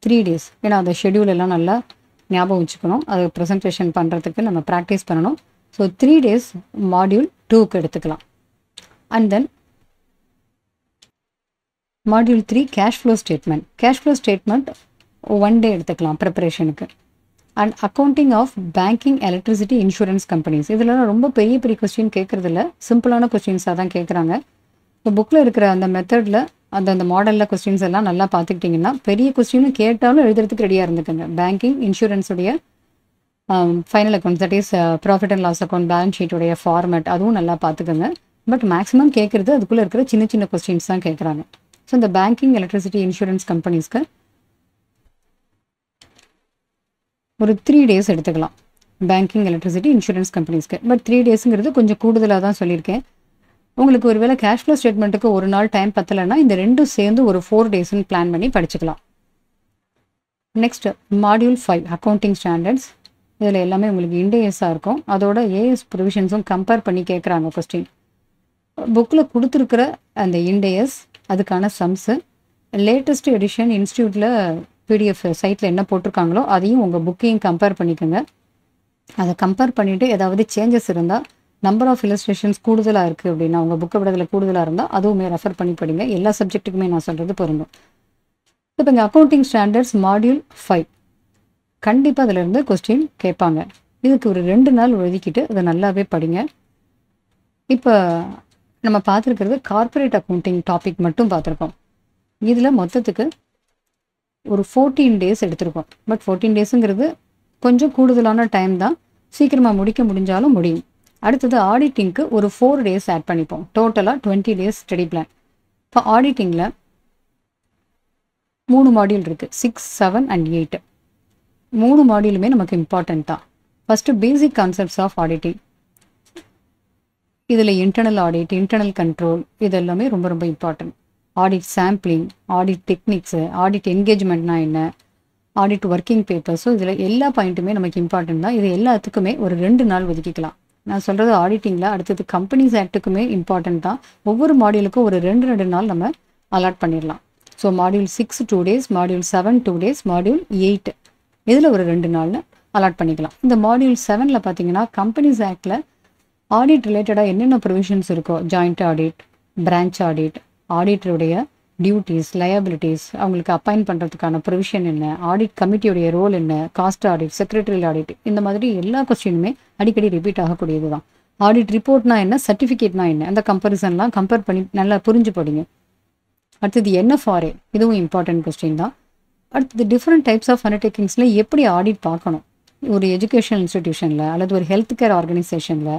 3 டேஸ், ஏன்னா அந்த ஷெட்யூல் எல்லாம் நல்லா ஞாபகம் வச்சுக்கணும். அது ப்ரெசன்டேஷன் பண்ணுறதுக்கு நம்ம ப்ராக்டிஸ் பண்ணணும். ஸோ 3 டேஸ் மாடியூல் 2க்கு எடுத்துக்கலாம். And then module 3 cash flow statement. Cash flow statement 1 day எடுத்துக்கலாம் ப்ரிப்பரேஷனுக்கு. And accounting of banking, electricity, insurance companies. இதெல்லாம் ரொம்ப பெரிய பெரிய கொஸ்டின் கேட்குறதில்ல, சிம்பிளான கொஸ்டின்ஸாக தான் கேட்குறாங்க. இப்போ புக்கில் இருக்கிற அந்த மெத்தடில் அந்த மாடலில் கொஸ்டின்ஸ் எல்லாம் நல்லா பார்த்துக்கிட்டிங்கன்னா பெரிய கொஸ்டினும் கேட்டாலும் எழுதுறதுக்கு ரெடியாக இருந்துக்கோங்க. பேங்கிங், இன்சூரன்ஸுடைய final accounts, that is profit and loss account, balance ஷீட்டுடைய ஃபார்மேட், அதுவும் நல்லா பார்த்துக்கோங்க. பட் மேக்ஸிமம் கேட்குறது அதுக்குள்ளே இருக்கிற சின்ன சின்ன கொஸ்டின்ஸ் தான் கேட்குறாங்க. ஸோ இந்த பேங்கிங், எலக்ட்ரிசிட்டி, இன்சூரன்ஸ் கம்பெனிஸ்க்கு ஒரு 3 டேஸ் எடுத்துக்கலாம். பேங்கிங், எலக்ட்ரிசிட்டி, இன்சூரன்ஸ் கம்பெனிஸ்க்கு. பட் 3 டேஸுங்கிறது கொஞ்சம் கூடுதலாக தான் சொல்லியிருக்கேன். உங்களுக்கு ஒரு வேளை கேஷ் ஃப்ளோ ஸ்டேட்மெண்ட்டுக்கு ஒரு நாள் டைம் பத்தலைன்னா இந்த ரெண்டும் சேர்ந்து ஒரு 4 டேஸ்ன்னு பிளான் பண்ணி படிச்சுக்கலாம். Next module 5 accounting standards. இதில் எல்லாமே உங்களுக்கு இண்டேஎஸ்ஸாக இருக்கும். அதோட ஏஎஸ் ப்ரொவிஷன்ஸும் கம்பேர் பண்ணி கேட்குறாங்க கொஸ்டின். புக்கில் கொடுத்துருக்குற அந்த இண்டேஎஸ், அதுக்கான சம்ஸு, லேட்டஸ்ட் எடிஷன் இன்ஸ்டியூட்டில் பிடிஎஃப் சைட்டில் என்ன போட்டிருக்காங்களோ அதையும் உங்கள் புக்கையும் கம்பேர் பண்ணிக்கோங்க. அதை கம்பேர் பண்ணிவிட்டு ஏதாவது சேஞ்சஸ் இருந்தால், நம்பர் ஆஃப் இல்லஸ்ட்ரேஷன்ஸ் கூடுதலாக இருக்குது அப்படின்னா, உங்கள் புக்கை விடத்தில் கூடுதலாக இருந்தால் அதுவுமே ரெஃபர் பண்ணி படிங்க. எல்லா சப்ஜெக்ட்டுக்குமே நான் சொல்கிறது பொருந்தும். இப்போ இங்கே அக்கௌண்டிங் ஸ்டாண்டர்ட்ஸ் மாடியூல் 5 கண்டிப்பாக அதிலிருந்து கொஸ்டின் கேட்பாங்க. இதுக்கு ஒரு 2 நாள் ஒதுக்கிட்டு அதை நல்லாவே படிங்க. இப்போ நம்ம பார்த்துருக்கிறது கார்ப்பரேட் அக்கௌண்டிங் டாபிக் மட்டும் பார்த்துருக்கோம். இதில் மொத்தத்துக்கு ஒரு 14 டேஸ் எடுத்திருக்கோம். பட் 14 டேஸுங்கிறது கொஞ்சம் கூடுதலான டைம் தான். சீக்கிரமாக முடிக்க முடிஞ்சாலும் முடியும். அடுத்தது ஆடிட்டிங்க்கு ஒரு 4 டேஸ் ஆட் பண்ணிப்போம். டோட்டலாக 20 டேஸ் ஸ்டடி பிளான். இப்போ ஆடிட்டிங்கில் 3 மாடியூல் இருக்குது, 6, 7 and 8. 3 மாடியூலுமே நமக்கு இம்பார்ட்டன்ட் தான். First basic concepts of auditing. இதில் இன்டர்னல் ஆடிட், இன்டர்னல் கண்ட்ரோல், இது எல்லாமே ரொம்ப ரொம்ப important. Audit sampling, audit techniques, audit என்கேஜ்மெண்ட்னா என்ன, ஆடிட் ஒர்க்கிங் பேப்பர்ஸ். ஸோ இதில் எல்லா பாயிண்ட்டுமே நமக்கு இம்பார்ட்டன்ட் தான். இது எல்லாத்துக்குமே ஒரு 2 நாள் ஒதுக்கிக்கலாம். நான் சொல்கிறது ஆடிட்டிங்கில். அடுத்தது கம்பெனிஸ் ஆக்ட்டுக்குமே இம்பார்ட்டன்ட் தான். ஒவ்வொரு மாடியூலுக்கும் ஒரு 2 நாள் நம்ம அலாட் பண்ணிடலாம். So module 6 2 days, module 7 2 days, module 8 இதில் ஒரு 2 நாள்னு அலாட் பண்ணிக்கலாம். இந்த மாடியூல் 7ல் பார்த்தீங்கன்னா கம்பெனிஸ் ஆக்டில் ஆடிட் ரிலேட்டடாக என்னென்ன ப்ரொவிஷன்ஸ் இருக்கோ, ஜாயிண்ட் ஆடிட், பிரான்ச் ஆடிட், ஆடிட்டருடைய டியூட்டிஸ், லயபிலிட்டிஸ், அவங்களுக்கு அப்பாயிண்ட் பண்ணுறதுக்கான ப்ரொவிஷன் என்ன, ஆடிட் கமிட்டியுடைய ரோல் என்ன, காஸ்ட் ஆடிட், செக்ரட்டரியல் ஆடிட், இந்த மாதிரி எல்லா கொஸ்டினுமே அடிக்கடி ரிப்பீட் ஆகக்கூடியது தான். ஆடிட் ரிப்போர்ட்னா என்ன, சர்டிஃபிகேட்னா என்ன, அந்த கம்பேரிசன்லாம் கம்பேர் பண்ணி நல்லா புரிஞ்சு படிங்க. அடுத்தது NFRA, இதுவும் இம்பார்ட்டன்ட் கொஸ்டின் தான். அடுத்தது டிஃப்ரெண்ட் டைப்ஸ் ஆஃப் அண்டர்டேக்கிங்ஸில் எப்படி ஆடிட் பார்க்கணும், ஒரு எஜுகேஷனல் இன்ஸ்டிடியூஷனில் அல்லது ஒரு ஹெல்த் கேர் ஆர்கனைசேஷனில்,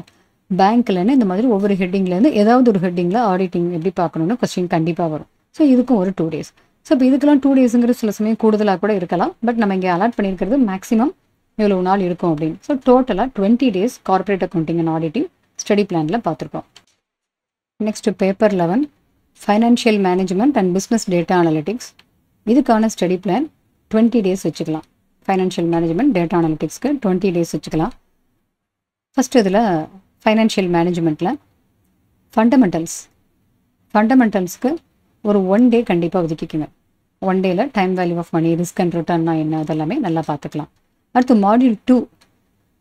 பேங்க்லன்னு இந்த மாதிரி ஒவ்வொரு ஹெட்டிங்லேருந்து ஏதாவது ஒரு ஹெட்டிங்கில் ஆடிட்டிங் எப்படி பார்க்கணுன்னு கொஸ்டின் கண்டிப்பாக வரும். ஸோ இதுக்கும் ஒரு 2 days. ஸோ இப்போ இதுக்கெல்லாம் 2 daysங்கிறது சில சமயம் கூடுதலாக கூட இருக்கலாம். பட் நம்ம இங்கே அலாட் பண்ணியிருக்கிறது மேக்ஸிமம் எவ்வளோ நாள் இருக்கும் அப்படின்னு. ஸோ டோட்டலாக 20 days corporate accounting and auditing study பிளானில் பார்த்துருக்கோம். Next paper 11 financial management and business data analytics. இதுக்கான ஸ்டடி பிளான் 20 days வச்சுக்கலாம். ஃபைனான்ஷியல் மேனேஜ்மெண்ட் டேட்டா அனலிட்டிக்ஸ்க்கு 20 days வச்சுக்கலாம். ஃபஸ்ட் இதில் ஃபைனான்ஷியல் மேனேஜ்மெண்ட்டில் ஃபண்டமெண்டல்ஸ்க்கு ஒரு 1 day கண்டிப்பாக ஒதுக்கிக்குங்க. 1 dayல time value of money, risk and ரிட்டர்ன்னா என்ன, அதெல்லாமே நல்லா பார்த்துக்கலாம். அடுத்து module 2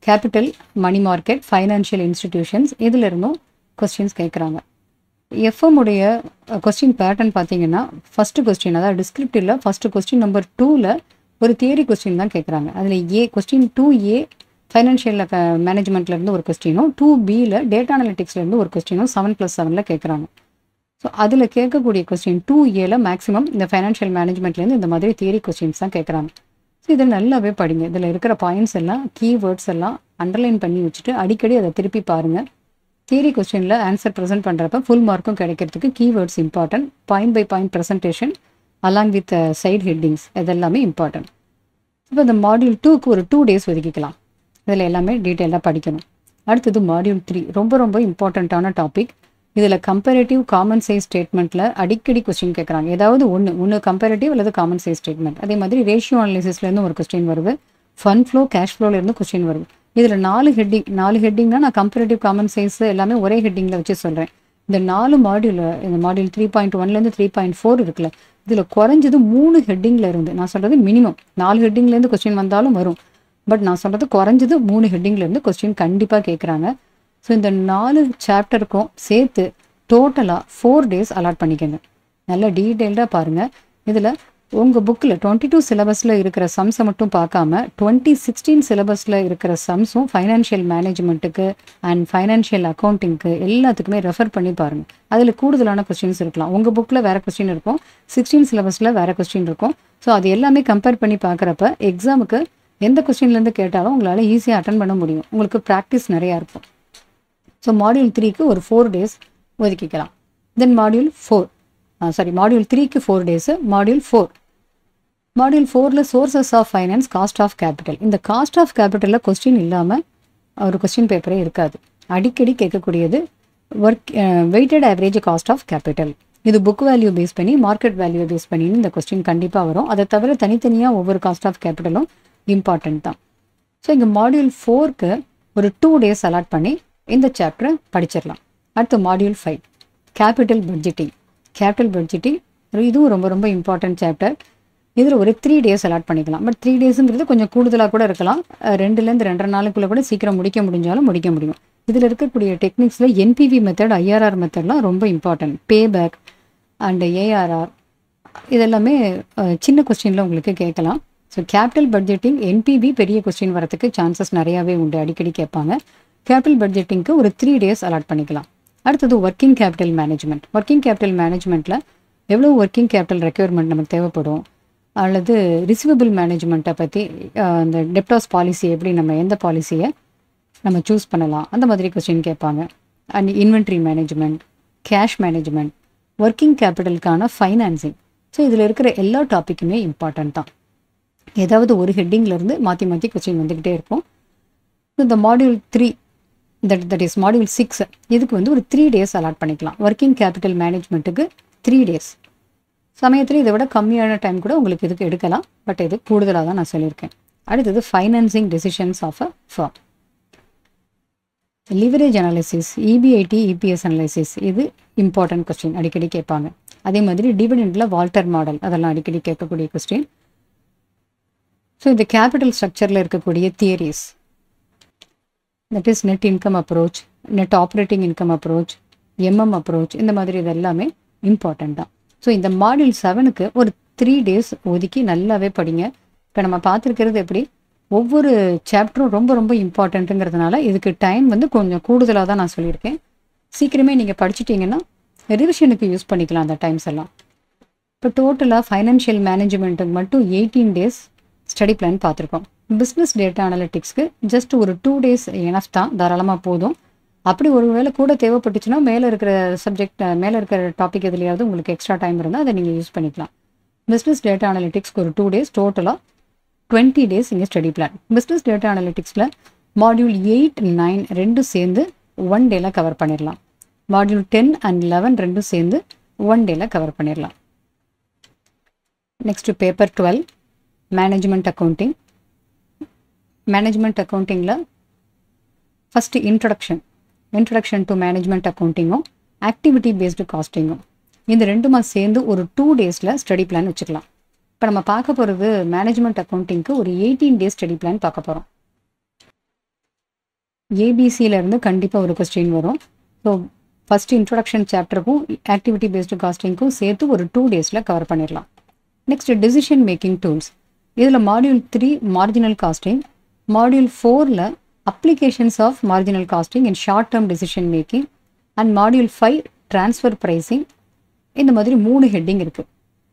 capital, money market, financial institutions, இதில் இருந்தும் கொஸ்டின்ஸ் கேட்குறாங்க. எஃப்எம் உடைய கொஸ்டின் பேட்டர்ன் பார்த்தீங்கன்னா ஃபஸ்ட்டு கொஸ்டின், அதாவது டிஸ்கிரிப்டிவ்ல ஃபஸ்ட்டு கொஸ்டின் நம்பர் 2ல் ஒரு தியரி கொஸ்டின் தான் கேட்குறாங்க. அதில் கொஸ்டின் 2A ஃபைனான்ஷியல் மேனேஜ்மெண்ட்லேருந்து ஒரு கொஸ்டினும், 2Bயில் டேட்டா அனலிட்டிக்ஸ்லேருந்து ஒரு கொஸ்டினும் 7+7 கேட்குறாங்க. ஸோ அதில் கேட்கக்கூடிய கொஸ்டின் 2Aல மேக்ஸிமம் இந்த ஃபைனான்ஷியல் மேனேஜ்மெண்ட்லேருந்து இந்த மாதிரி தியரி கொஸ்டின்ஸ் தான் கேட்குறாங்க. ஸோ இதை நல்லாவே படிங்க. இதில் இருக்கிற பாயிண்ட்ஸ் எல்லாம், கீவேர்ட்ஸ் எல்லாம் அண்டர்லைன் பண்ணி வச்சுட்டு அடிக்கடி அதை திருப்பி பாருங்கள். தியரி கொஸ்டினில் ஆன்சர் ப்ரெசென்ட் பண்ணுறப்ப ஃபுல் மார்க்கும் கிடைக்கிறதுக்கு keywords important, point by point presentation along with side headings, இதெல்லாமே இம்பார்ட்டன்ட். இப்போ இந்த மாடியூல் 2க்கு ஒரு 2 days ஒதுக்கிக்கலாம். இதில் எல்லாமே டீட்டெயிலாக படிக்கணும். அடுத்தது மாடியூல் 3 ரொம்ப ரொம்ப இம்பார்ட்டண்ட்டான டாபிக். இதில் கம்பேரேட்டிவ் காமன் சைஸ் ஸ்டேட்மெண்ட்டில் அடிக்கடி கொஸ்டின் கேட்குறாங்க. ஏதாவது ஒன்று கம்பேரேட்டிவ் அல்லது காமன் சைஸ் ஸ்டேட்மெண்ட். அதே மாதிரி ரேஷியோ அனாலிசிஸ்லேருந்து ஒரு கொஸ்டின் வருது, ஃபண்ட் ஃப்ளோ, கேஷ் ஃப்ளோலேருந்து கொஸ்டின் வருது. இதில் 4 ஹெட்டிங்னா நான் கம்பேரேட்டிவ் காமன் சைஸ் எல்லாமே ஒரே ஹெட்டிங்கில் வச்சு சொல்கிறேன். இந்த 4 மாடியூல், இந்த மாடியூல் 3.1லேருந்து 3.4 இருக்குல்ல, இதில் குறைஞ்சது 3 ஹெட்டிங்கில் இருந்து, நான் சொல்கிறது மினிமம் 4 ஹெட்டிங்லேருந்து கொஸ்டின் வந்தாலும் வரும். பட் நான் சொல்கிறது குறைஞ்சது 3 ஹெட்டிங்லேருந்து கொஸ்டின் கண்டிப்பாக கேட்குறாங்க. ஸோ இந்த 4 சாப்டருக்கும் சேர்த்து டோட்டலாக 4 days அலாட் பண்ணிக்கோங்க. நல்லா டீட்டெயில்டாக பாருங்கள். இதில் உங்கள் புக்கில் 22 சிலபஸில் இருக்கிற சம்ஸை மட்டும் பார்க்காம 2016 சிலபஸில் இருக்கிற சம்ஸும் ஃபைனான்ஷியல் மேனேஜ்மெண்ட்டுக்கு அண்ட் ஃபைனான்ஷியல் அக்கௌண்டிங்க்கு எல்லாத்துக்குமே ரெஃபர் பண்ணி பாருங்கள். அதில் கூடுதலான கொஸ்டின்ஸ் இருக்கலாம். உங்கள் புக்கில் வேறு கொஸ்டின் இருக்கும், 16 சிலபஸில் வேறு கொஸ்டின் இருக்கும். ஸோ அது எல்லாமே கம்பேர் பண்ணி பார்க்குறப்ப எக்ஸாமுக்கு எந்த கொஸ்டின்லேருந்து கேட்டாலும் உங்களால் ஈஸியாக அட்டன் பண்ண முடியும். உங்களுக்கு ப்ராக்டிஸ் நிறையா இருக்கும். ஸோ மாடியூல் 3க்கு ஒரு 4 days ஒதுக்கிக்கலாம். தென் மாடியூல் 3க்கு 4 days. மாடியூல் 4ல் sources of finance, cost of capital. இந்த காஸ்ட் ஆஃப் கேபிட்டலில் கொஸ்டின் இல்லாமல் ஒரு கொஸ்டின் பேப்பரே இருக்காது. அடிக்கடி கேட்கக்கூடியது weighted average cost of capital. இது புக் வேல்யூ பேஸ் பண்ணி, மார்க்கெட் வேல்யூ பேஸ் பண்ணி இந்த கொஸ்டின் கண்டிப்பாக வரும். அதை தவிர தனித்தனியாக ஒவ்வொரு காஸ்ட் ஆஃப் கேபிட்டலும் இம்பார்ட்டன்ட் தான். ஸோ இங்கே மாடியூல் 4க்கு ஒரு 2 days அலாட் பண்ணி இந்த சாப்டரை படிச்சிடலாம். அடுத்து மாடியூல் 5 கேபிட்டல் பட்ஜெட்டிங். இதுவும் ரொம்ப ரொம்ப இம்பார்ட்டன்ட் சாப்டர். இதில் ஒரு 3 days அலாட் பண்ணிக்கலாம். பட் 3 daysங்கிறது கொஞ்சம் கூடுதலாக கூட இருக்கலாம். 2லேருந்து 2.5 நாளுக்குள்ளே கூட சீக்கிரம் முடிக்க முடியும். இதில் இருக்கக்கூடிய டெக்னிக்ஸில் NPV மெத்தட், IRR மெத்தட்லாம் ரொம்ப இம்பார்ட்டன்ட். பேபேக் அண்ட் ARR இதெல்லாமே சின்ன கொஸ்டினில் உங்களுக்கு கேட்கலாம். ஸோ கேபிட்டல் பட்ஜெட்டிங், NPV பெரிய கொஸ்டின் வரதுக்கு சான்சஸ் நிறையாவே உண்டு, அடிக்கடி கேட்பாங்க. கேபிட்டல் பட்ஜெட்டிங்க்கு ஒரு 3 days அலாட் பண்ணிக்கலாம். அடுத்தது ஒர்க்கிங் கேபிட்டல் மேனேஜ்மெண்ட்டில் எவ்வளோ ஒர்க்கிங் கேபிட்டல் ரெக்யர்மெண்ட் நமக்கு தேவைப்படும், அல்லது ரிசீவபிள் மேனேஜ்மெண்ட்டை பற்றி, அந்த டெப்டாஸ் பாலிசி எப்படி, நம்ம எந்த பாலிசியை நம்ம சூஸ் பண்ணலாம், அந்த மாதிரி கொஸ்டின் கேட்பாங்க. And inventory management, cash management, working கேபிட்டலுக்கான ஃபைனான்சிங். ஸோ இதில் இருக்கிற எல்லா டாப்பிக்குமே இம்பார்ட்டன்ட் தான். ஏதாவது ஒரு ஹெட்டிங்லேருந்து மாற்றி கொஸ்டின் வந்துக்கிட்டே இருக்கும். இந்த மாடியூல் 3 தட் இஸ் மாடியூல் 6 இதுக்கு வந்து ஒரு 3 days அலாட் பண்ணிக்கலாம். ஒர்க்கிங் கேபிட்டல் மேனேஜ்மெண்ட்டுக்கு 3 days. சமயத்தில் இதை விட கம்மியான டைம் கூட உங்களுக்கு இதுக்கு எடுக்கலாம். பட் இது கூடுதலாக தான் நான் சொல்லியிருக்கேன். அடுத்தது financing decisions of a firm. Leverage analysis, EBIT, EPS analysis, இது இம்பார்ட்டன்ட் கொஸ்டின், அடிக்கடி கேட்பாங்க. அதே மாதிரி டிவிடெண்டில் வால்டர் மாடல், அதெல்லாம் அடிக்கடி கேட்கக்கூடிய கொஸ்டின். ஸோ இந்த கேபிட்டல் ஸ்ட்ரக்சரில் இருக்கக்கூடிய theories, that is net income approach, net operating income approach, MM approach, இந்த மாதிரி இது எல்லாமே இம்பார்ட்டண்ட் தான். ஸோ இந்த மாடியூல் 7க்கு ஒரு 3 days ஒதுக்கி நல்லாவே படிங்க. இப்போ நம்ம பார்த்துருக்கிறது எப்படி, ஒவ்வொரு சாப்டரும் ரொம்ப ரொம்ப இம்பார்ட்டண்ட்டுங்கிறதுனால இதுக்கு டைம் வந்து கொஞ்சம் கூடுதலாக தான் நான் சொல்லியிருக்கேன். சீக்கிரமே நீங்கள் படிச்சிட்டிங்கன்னா ரிவிஷனுக்கு யூஸ் பண்ணிக்கலாம் அந்த டைம்ஸ் எல்லாம். இப்போ டோட்டலாக ஃபைனான்ஷியல் மேனேஜ்மெண்ட்டுக்கு மட்டும் 18 days ஸ்டடி பிளான் பார்த்துருக்கோம். பிஸ்னஸ் டேட்டா அனலிட்டிக்ஸ்க்கு ஜஸ்ட் ஒரு 2 days எனஃப் தான், தாராளமாக போதும். அப்படி ஒரு வேளை கூட தேவைப்பட்டுச்சுன்னா மேலே இருக்கிற சப்ஜெக்ட், மேலே இருக்கிற டாபிக் எதுலையாவது உங்களுக்கு எக்ஸ்ட்ரா டைம் இருந்தால் அதை நீங்கள் யூஸ் பண்ணிக்கலாம். பிஸ்னஸ் டேட்டா அனலிட்டிக்ஸ்க்கு ஒரு 2 days, டோட்டலாக 20 days இங்கே ஸ்டடி பிளான். பிஸ்னஸ் டேட்டா அனலிட்டிக்ஸில் மாடியூல் 8, 9 ரெண்டும் சேர்ந்து 1 dayல கவர் பண்ணிடலாம். மாடியூல் 10 and 11 ரெண்டும் சேர்ந்து 1 dayல கவர் பண்ணிடலாம். Next paper 12 management accounting. Management அக்கௌண்டிங்கில் ஃபஸ்ட்டு இன்ட்ரடக்ஷன் டு மேனேஜ்மெண்ட் அக்கௌண்டிங்கும் ஆக்டிவிட்டி பேஸ்டு காஸ்டிங்கும் இந்த ரெண்டுமா சேர்ந்து ஒரு 2 daysல ஸ்டடி பிளான் வச்சுக்கலாம். இப்போ நம்ம பார்க்க போகிறது மேனேஜ்மெண்ட் அக்கௌண்டிங்க்கு ஒரு 18 days ஸ்டடி பிளான் பார்க்க போகிறோம். ஏபிசியிலேருந்து கண்டிப்பாக ஒரு கொஸ்டின் வரும். ஸோ ஃபஸ்ட்டு இன்ட்ரொடக்ஷன் சாப்டருக்கும் ஆக்டிவிட்டி பேஸ்டு காஸ்டிங்க்கும் சேர்த்து ஒரு 2 daysல கவர் பண்ணிடலாம். Next decision making tools. இதில் மாடியூல் 3 மார்ஜினல் காஸ்டிங், மாடியூல் 4ல் applications of marginal costing and short term decision making and module 5 transfer pricing. இந்த மாதிரி 3 ஹெட்டிங் இருக்குது.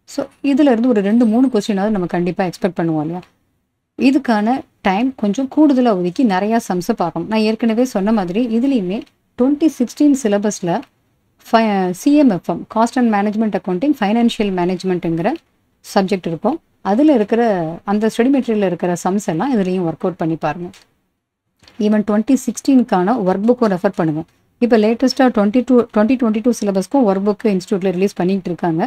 ஸோ இதில் இருந்து ஒரு 2-3 கொஸ்டினாவது நம்ம கண்டிப்பாக எக்ஸ்பெக்ட் பண்ணுவோம் இல்லையா. இதுக்கான டைம் கொஞ்சம் கூடுதலாக ஒதுக்கி நிறையா சம்ஸை பார்க்கணும். நான் ஏற்கனவே சொன்ன மாதிரி இதுலேயுமே 2016 சிலபஸில் CMFM cost and management accounting financial மேனேஜ்மெண்ட்டுங்கிற சப்ஜெக்ட் இருக்கும். அதில் இருக்கிற அந்த ஸ்டடி மெட்டீரியலில் இருக்கிற சம்ஸ் எல்லாம் இதுலேயும் ஒர்க் அவுட் பண்ணி பாருங்கள். ஈவன் 2016க்கான ஒர்க் புக்கும் ரெஃபர் பண்ணுங்கள். இப்போ லேட்டஸ்ட்டாக 2022 சிலபஸ்க்கும் ஒர்க் புக்கு இன்ஸ்டியூட்டில் ரிலீஸ் பண்ணிகிட்டு இருக்காங்க.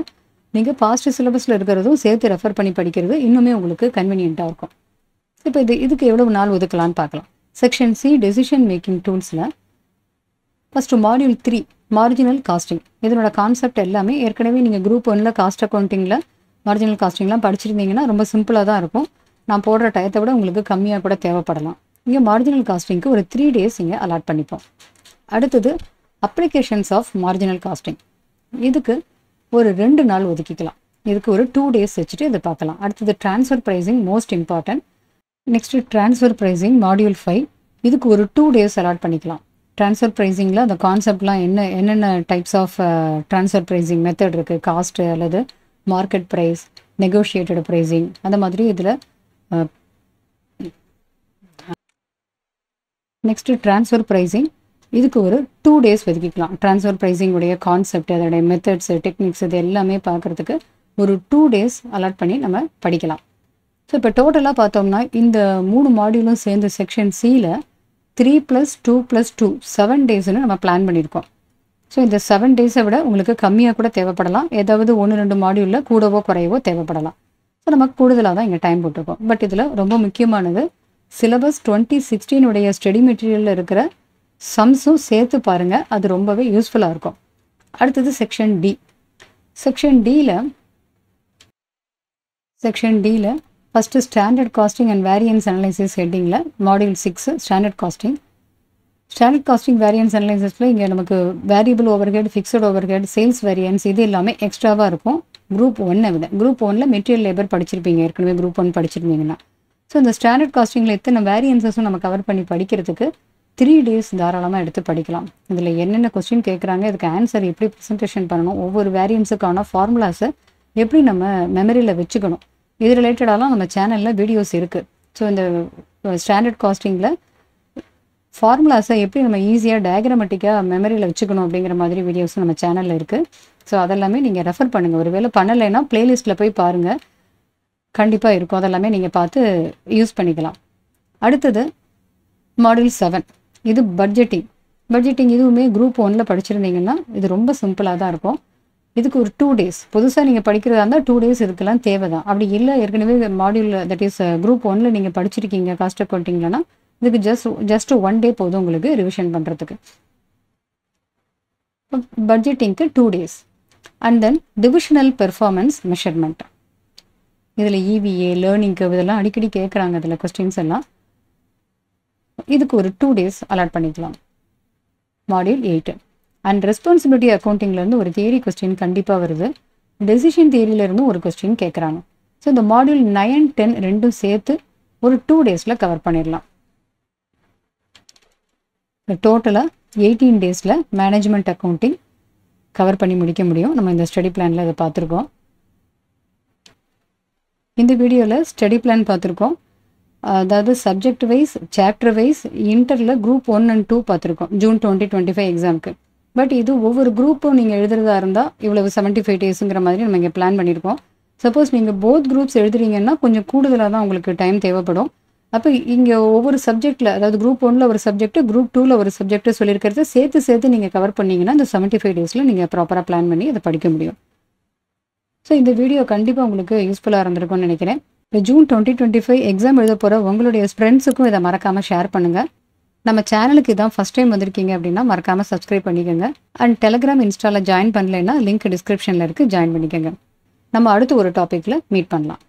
நீங்கள் பாஸ்ட் சிலபஸில் இருக்கிறதும் சேர்த்து ரெஃபர் பண்ணி படிக்கிறது இன்னுமே உங்களுக்கு கன்வீனியண்ட்டாக இருக்கும். இப்போ இதுக்கு எவ்வளவு நாள் ஒதுக்கலான்னு பார்க்கலாம். செக்ஷன் சி டெசிஷன் மேக்கிங் டூல்ஸில் ஃபஸ்ட்டு மாடியூல் 3 மார்ஜினல் காஸ்டிங். இதனோட கான்செப்ட் எல்லாமே ஏற்கனவே நீங்கள் குரூப் 1ல் காஸ்ட் அக்கௌண்டிங்கில் மார்ஜினல் காஸ்டிங்லாம் படிச்சிருந்தீங்கன்னா ரொம்ப சிம்பிளாக தான் இருக்கும். நான் போடுற டயத்தை விட உங்களுக்கு கம்மியாக கூட தேவைப்படலாம். இங்கே மார்ஜினல் காஸ்டிங்க்கு ஒரு 3 days இங்கே அலாட் பண்ணிப்போம். அடுத்தது அப்ளிகேஷன்ஸ் ஆஃப் மார்ஜினல் காஸ்டிங். இதுக்கு ஒரு 2 நாள் ஒதுக்கிக்கலாம். இதுக்கு ஒரு 2 days வச்சுட்டு இதை பார்க்கலாம். அடுத்தது transfer pricing most important. Next transfer pricing module 5. இதுக்கு ஒரு 2 days அலாட் பண்ணிக்கலாம். ட்ரான்ஸ்ஃபர் ப்ரைஸிங்கில் அந்த கான்செப்ட்லாம் என்னென்ன types of transfer pricing method இருக்குது, காஸ்ட்டு அல்லது மார்க்கெட் ப்ரைஸ், நெகோஷியேட்டட் ப்ரைஸிங், அந்த மாதிரி இதில் நெக்ஸ்ட்டு ட்ரான்ஸ்ஃபர் ப்ரைஸிங். இதுக்கு ஒரு 2 days ஒதுக்கிக்கலாம். ட்ரான்ஸ்ஃபர் ப்ரைஸிங் உடைய கான்செப்ட், அதோடைய மெத்தட்ஸு, டெக்னிக்ஸ் இது எல்லாமே பார்க்குறதுக்கு ஒரு 2 days அலாட் பண்ணி நம்ம படிக்கலாம். ஸோ இப்போ டோட்டலாக பார்த்தோம்னா இந்த 3 மாடியூலும் சேர்ந்து செக்ஷன் சியில் 3 + 2 + 2 7 daysன்னு நம்ம பிளான் பண்ணியிருக்கோம். ஸோ இந்த 7 daysை விட உங்களுக்கு கம்மியாக கூட தேவைப்படலாம். ஏதாவது 1-2 மாடியூலில் கூடவோ குறையவோ தேவைப்படலாம். ஸோ நமக்கு கூடுதலாக தான் இங்கே டைம் போட்டிருக்கோம். பட் இதில் ரொம்ப முக்கியமானது சிலபஸ் 2016 உடைய ஸ்டடி மெட்டீரியலில் இருக்கிற சம்ஸும் சேர்த்து பாருங்கள். அது ரொம்பவே யூஸ்ஃபுல்லாக இருக்கும். அடுத்தது செக்ஷன் டி. செக்ஷன் டியில் first standard costing and variance analysis ஹெட்டிங்கில் மாடியூல் 6 ஸ்டாண்டர்ட் காஸ்டிங் வேரியன்ஸ் அனலைசிஸில் இங்கே நமக்கு variable overhead, fixed overhead, sales variance இது எல்லாமே எக்ஸ்ட்ராவாக இருக்கும் குரூப் 1 விட. குரூப் 1ல் மெட்டீரியல் லேபர் படிச்சிருப்பீங்க, ஏற்கனவே குரூப் 1 படிச்சிருந்தீங்கன்னா. ஸோ இந்த ஸ்டாண்டர்ட் காஸ்டிங்கில் எத்தனை வேரியன்ஸஸும் நம்ம கவர் பண்ணி படிக்கிறதுக்கு 3 days தாராளமாக எடுத்து படிக்கலாம். இதில் என்னென்ன கொஸ்டின் கேட்குறாங்க, இதுக்கு ஆன்சர் எப்படி ப்ரெசன்டேஷன் பண்ணணும், ஒவ்வொரு வேரியன்ஸுக்கான ஃபார்முலாஸை எப்படி நம்ம மெமரியில் வச்சுக்கணும், இது ரிலேட்டடாலாம் நம்ம சேனலில் வீடியோஸ் இருக்குது. ஸோ இந்த ஸ்டாண்டர்ட் காஸ்டிங்கில் ஃபார்முலாஸை எப்படி நம்ம ஈஸியாக டயக்ராமேட்டிக்காக மெமரியில் வச்சுக்கணும் அப்படிங்கிற மாதிரி வீடியோஸும் நம்ம சேனலில் இருக்குது. ஸோ அதெல்லாமே நீங்கள் ரெஃபர் பண்ணுங்கள். ஒரு வேளை பண்ணலைன்னா ப்ளேலிஸ்ட்டில் போய் பாருங்கள், கண்டிப்பாக இருக்கும். அதெல்லாமே நீங்கள் பார்த்து யூஸ் பண்ணிக்கலாம். அடுத்தது மாடியூல் 7. இது பட்ஜெட்டிங் இதுவுமே குரூப் 1ல் படிச்சிருந்தீங்கன்னா இது ரொம்ப சிம்பிளாக தான் இருக்கும். இதுக்கு ஒரு 2 days புதுசாக நீங்கள் படிக்கிறதா இருந்தால் 2 days இதுக்கெல்லாம் தேவை தான். அப்படி இல்லை ஏற்கனவே மாடியூல் தட் இஸ் குரூப் 1ல் நீங்கள் படிச்சிருக்கீங்க காஸ்ட் அக்கௌண்டிங்லனா இதுக்கு ஜஸ்ட் 1 day போதும் உங்களுக்கு ரிவிஷன் பண்ணுறதுக்கு. பட்ஜெட்டிங்க்கு 2 days. And then divisional performance measurement. இதில் EVA லேர்னிங் கர்வ் இதெல்லாம் அடிக்கடி கேட்குறாங்க. இதில் கொஸ்டின்ஸ் எல்லாம் இதுக்கு ஒரு 2 days அலாட் பண்ணிக்கலாம். மாடியூல் 8 அண்ட் ரெஸ்பான்சிபிலிட்டி அக்கௌண்டிங்லேருந்து ஒரு தியரி கொஸ்டின் கண்டிப்பாக வருது. டெசிஷன் தியரியிலேருந்து ஒரு கொஸ்டின் கேட்குறாங்க. ஸோ இந்த மாடியூல் 9, 10 ரெண்டும் சேர்த்து ஒரு 2 days கவர் பண்ணிடலாம். டோட்டலாக 18 days மேனேஜ்மெண்ட் அக்கௌண்டிங் கவர் பண்ணி முடிக்க முடியும். நம்ம இந்த ஸ்டடி பிளானில் இதை பார்த்துருக்கோம். இந்த வீடியோவில் ஸ்டடி பிளான் பார்த்துருக்கோம். அதாவது சப்ஜெக்ட் வைஸ், சாப்டர் வைஸ், இன்டரில் குரூப் 1 and 2 பார்த்துருக்கோம் ஜூன் 2025 எக்ஸாமுக்கு. பட் இது ஒவ்வொரு குரூப்பும் நீங்கள் எழுதுறதா இருந்தால் இவ்வளவு 75 daysங்கிற மாதிரி நம்ம இங்கே பிளான் பண்ணியிருக்கோம். சப்போஸ் நீங்கள் போத் குரூப்ஸ் எழுதுறீங்கன்னா கொஞ்சம் கூடுதலாக தான் உங்களுக்கு டைம் தேவைப்படும். அப்போ இங்கே ஒவ்வொரு சப்ஜெக்டில், அதாவது குரூப் 1ல் ஒரு சப்ஜெக்ட்டு, குரூப் 2ல் ஒரு சப்ஜெக்ட்டு சொல்லியிருக்கிறத சேர்த்து நீங்கள் கவர் பண்ணிங்கன்னா இந்த 75 days நீங்கள் ப்ராப்பராக பிளான் பண்ணி அதை படிக்க முடியும். ஸோ இந்த வீடியோ கண்டிப்பாக உங்களுக்கு யூஸ்ஃபுல்லாக இருந்திருக்கும்னு நினைக்கிறேன். இப்போ ஜூன் 2025 எக்ஸாம் எழுத போகிற உங்களுடைய ஃப்ரெண்ட்ஸுக்கும் இதை மறக்காமல் ஷேர் பண்ணுங்கள். நம்ம சேனலுக்கு இதான் ஃபஸ்ட் டைம் வந்திருக்கீங்க அப்படின்னா மறக்காமல் சப்ஸ்கிரைப் பண்ணிக்கோங்க. அண்ட் டெலிகிராம், இன்ஸ்டாவில் ஜாயின் பண்ணலைன்னா லிங்க் டிஸ்கிரிப்ஷனில் இருக்குது, ஜாயின் பண்ணிக்கோங்க. நம்ம அடுத்து ஒரு டாப்பிக்கில் மீட் பண்ணலாம்.